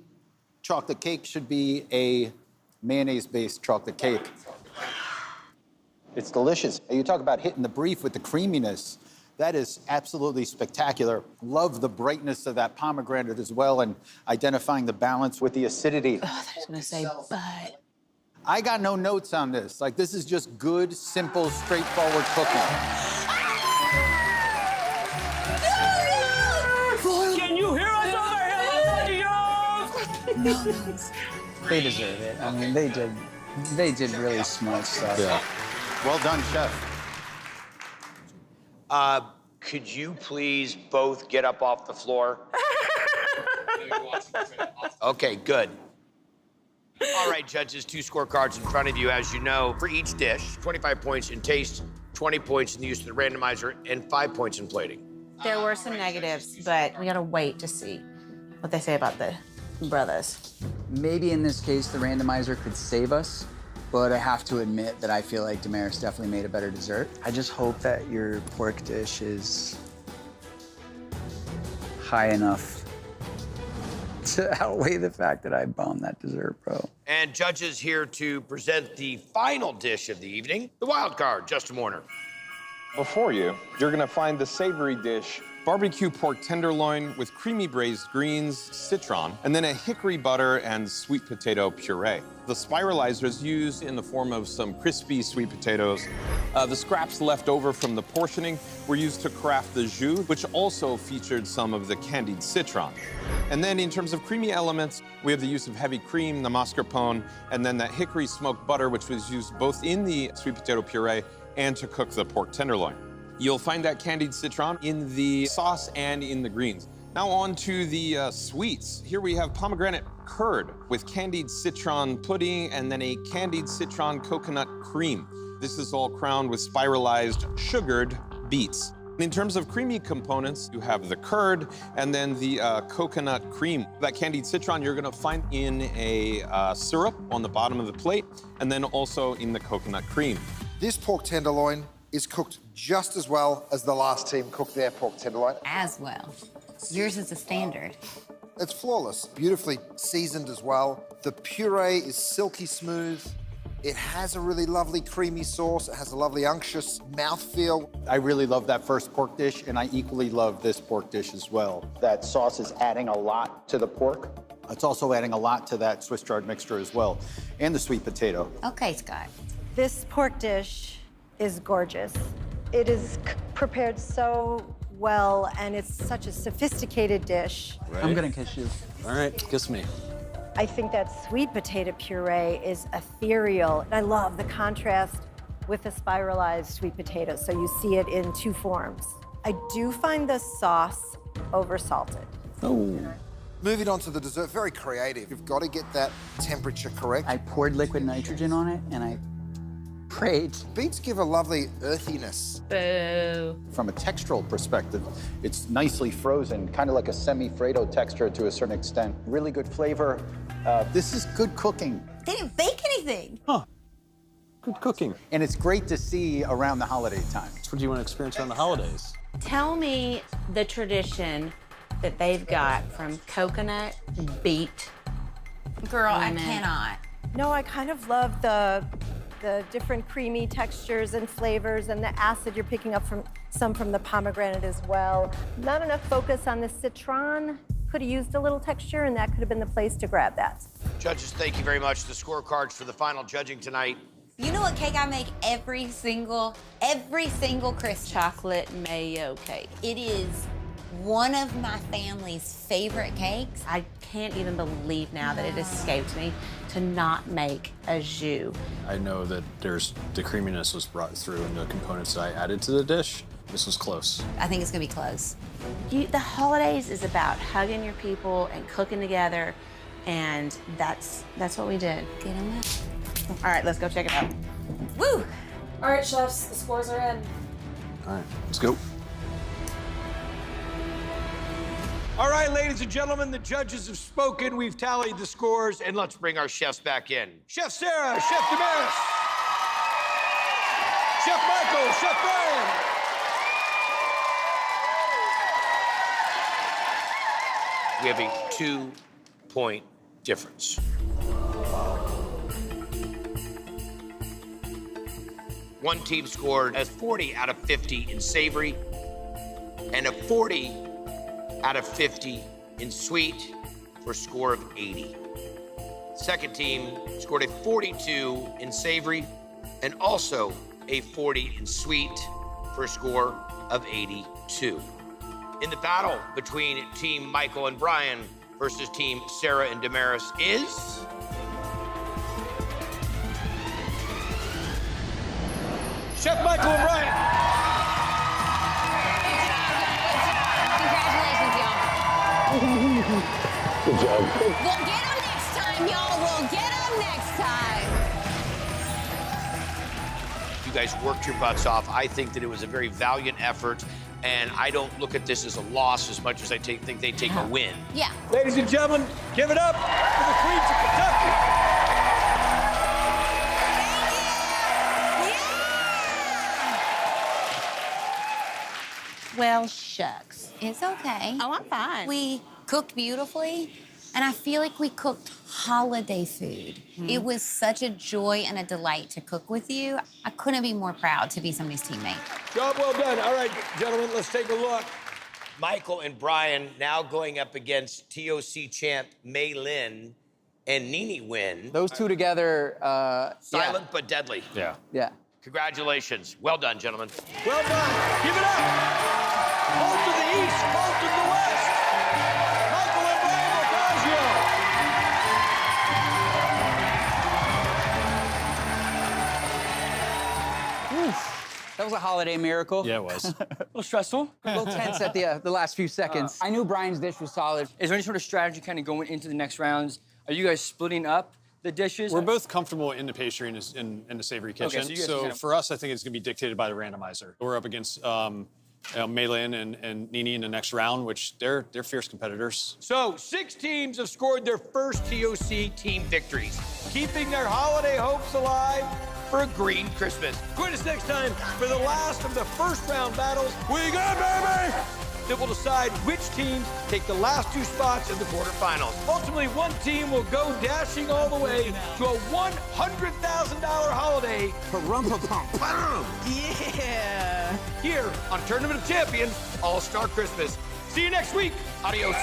chocolate cake should be a mayonnaise-based chocolate cake. It's delicious. You talk about hitting the brief with the creaminess. That is absolutely spectacular. Love the brightness of that pomegranate as well, and identifying the balance with the acidity. Oh, I was gonna say, but. I got no notes on this. Like, this is just good, simple, straightforward cooking. Can you hear us over here? No. They deserve it. I mean, they did really smart stuff. Yeah. Well done, chef. Could you please both get up off the floor? Okay, good. All right, judges, 2 scorecards in front of you. As you know, for each dish, 25 points in taste, 20 points in the use of the randomizer, and 5 points in plating. There were some negatives, but we gotta wait to see what they say about the brothers. Maybe in this case, the randomizer could save us, but I have to admit that I feel like Damaris definitely made a better dessert. I just hope that your pork dish is high enough to outweigh the fact that I bombed that dessert, bro. And judges here to present the final dish of the evening, the wild card, Justin Warner. Before you're gonna find the savory dish, barbecue pork tenderloin with creamy braised greens, citron, and then a hickory butter and sweet potato puree. The spiralizer is used in the form of some crispy sweet potatoes. The scraps left over from the portioning were used to craft the jus, which also featured some of the candied citron. And then in terms of creamy elements, we have the use of heavy cream, the mascarpone, and then that hickory smoked butter, which was used both in the sweet potato puree and to cook the pork tenderloin. You'll find that candied citron in the sauce and in the greens. Now on to the sweets. Here we have pomegranate curd with candied citron pudding and then a candied citron coconut cream. This is all crowned with spiralized sugared beets. In terms of creamy components, you have the curd and then the coconut cream. That candied citron you're gonna find in a syrup on the bottom of the plate and then also in the coconut cream. This pork tenderloin is cooked just as well as the last team cooked their pork tenderloin. As well. Yours is the standard. It's flawless, beautifully seasoned as well. The puree is silky smooth. It has a really lovely creamy sauce. It has a lovely unctuous mouthfeel. I really love that first pork dish, and I equally love this pork dish as well. That sauce is adding a lot to the pork. It's also adding a lot to that Swiss chard mixture as well, and the sweet potato. Okay, Scott. This pork dish is gorgeous. It is prepared so well, and it's such a sophisticated dish. Right. I'm gonna kiss you. All right, kiss me. I think that sweet potato puree is ethereal. And I love the contrast with the spiralized sweet potato, so you see it in two forms. I do find the sauce oversalted. Oh. Moving on to the dessert, very creative. You've got to get that temperature correct. I poured liquid nitrogen on it, and I prayed. Beets give a lovely earthiness. Boo. From a textural perspective, it's nicely frozen, kind of like a semi-Fredo texture to a certain extent. Really good flavor. This is good cooking. They didn't bake anything. Huh. Good cooking. And it's great to see around the holiday time. What do you want to experience around the holidays? Tell me the tradition that they've got from coconut, beet. Girl, I lemon. cannot. No, I kind of love the different creamy textures and flavors and the acid you're picking up from the pomegranate as well. Not enough focus on the citron. Could have used a little texture, and that could have been the place to grab that. Judges, thank you very much. The scorecards for the final judging tonight. You know what cake I make every single Christmas? Chocolate mayo cake. It is one of my family's favorite cakes. I can't even believe now that it escaped me to not make a jus. I know that the creaminess was brought through in the components that I added to the dish. This was close. I think it's gonna be close. The holidays is about hugging your people and cooking together, and that's what we did. Get on that. All right, let's go check it out. Woo! All right, chefs, the scores are in. All right, let's go. All right, ladies and gentlemen, the judges have spoken. We've tallied the scores, and let's bring our chefs back in. Chef Sarah, Chef Damaris, Chef Michael, Chef Brian. We have a 2-point difference. One team scored a 40 out of 50 in savory and a 40 out of 50 in sweet for a score of 80. Second team scored a 42 in savory and also a 40 in sweet for a score of 82. In the battle between Team Michael and Brian versus Team Sarah and Damaris is... Chef Michael and Brian. Congratulations, y'all. Good job. We'll get them next time, y'all. We'll get them next time. You guys worked your butts off. I think that it was a very valiant effort, and I don't look at this as a loss as much as I think they take a win. Yeah. Ladies and gentlemen, give it up for the Queens of Kentucky. Well, shucks. It's okay. Oh, I'm fine. We cooked beautifully, and I feel like we cooked holiday food. It was such a joy and a delight to cook with you. I couldn't be more proud to be somebody's teammate. Job well done. All right, gentlemen, let's take a look. Michael and Brian now going up against TOC champ Mei Lin and Nini Win. Those two together, Silent but deadly. Yeah. Yeah. Congratulations. Well done, gentlemen. Well done. Give it up. Both to the east, both to the west. Michael and Brian Bocasio. That was a holiday miracle. Yeah, it was. A little stressful. A little tense at the last few seconds. I knew Brian's dish was solid. Is there any sort of strategy kind of going into the next rounds? Are you guys splitting up the dishes? We're both comfortable in the pastry and in the savory kitchen. Okay, so you guys kind of- for us, I think it's going to be dictated by the randomizer. We're up against Mei Lin and Nini in the next round, which they're fierce competitors. So 6 teams have scored their first TOC team victories, keeping their holiday hopes alive for a green Christmas. Join us next time for the last of the first round battles. We got, baby! That will decide which teams take the last 2 spots in the quarterfinals. Ultimately, one team will go dashing all the way to a $100,000 holiday. Parumpa-pum-pum. Yeah! Here on Tournament of Champions All-Star Christmas. See you next week. Adios.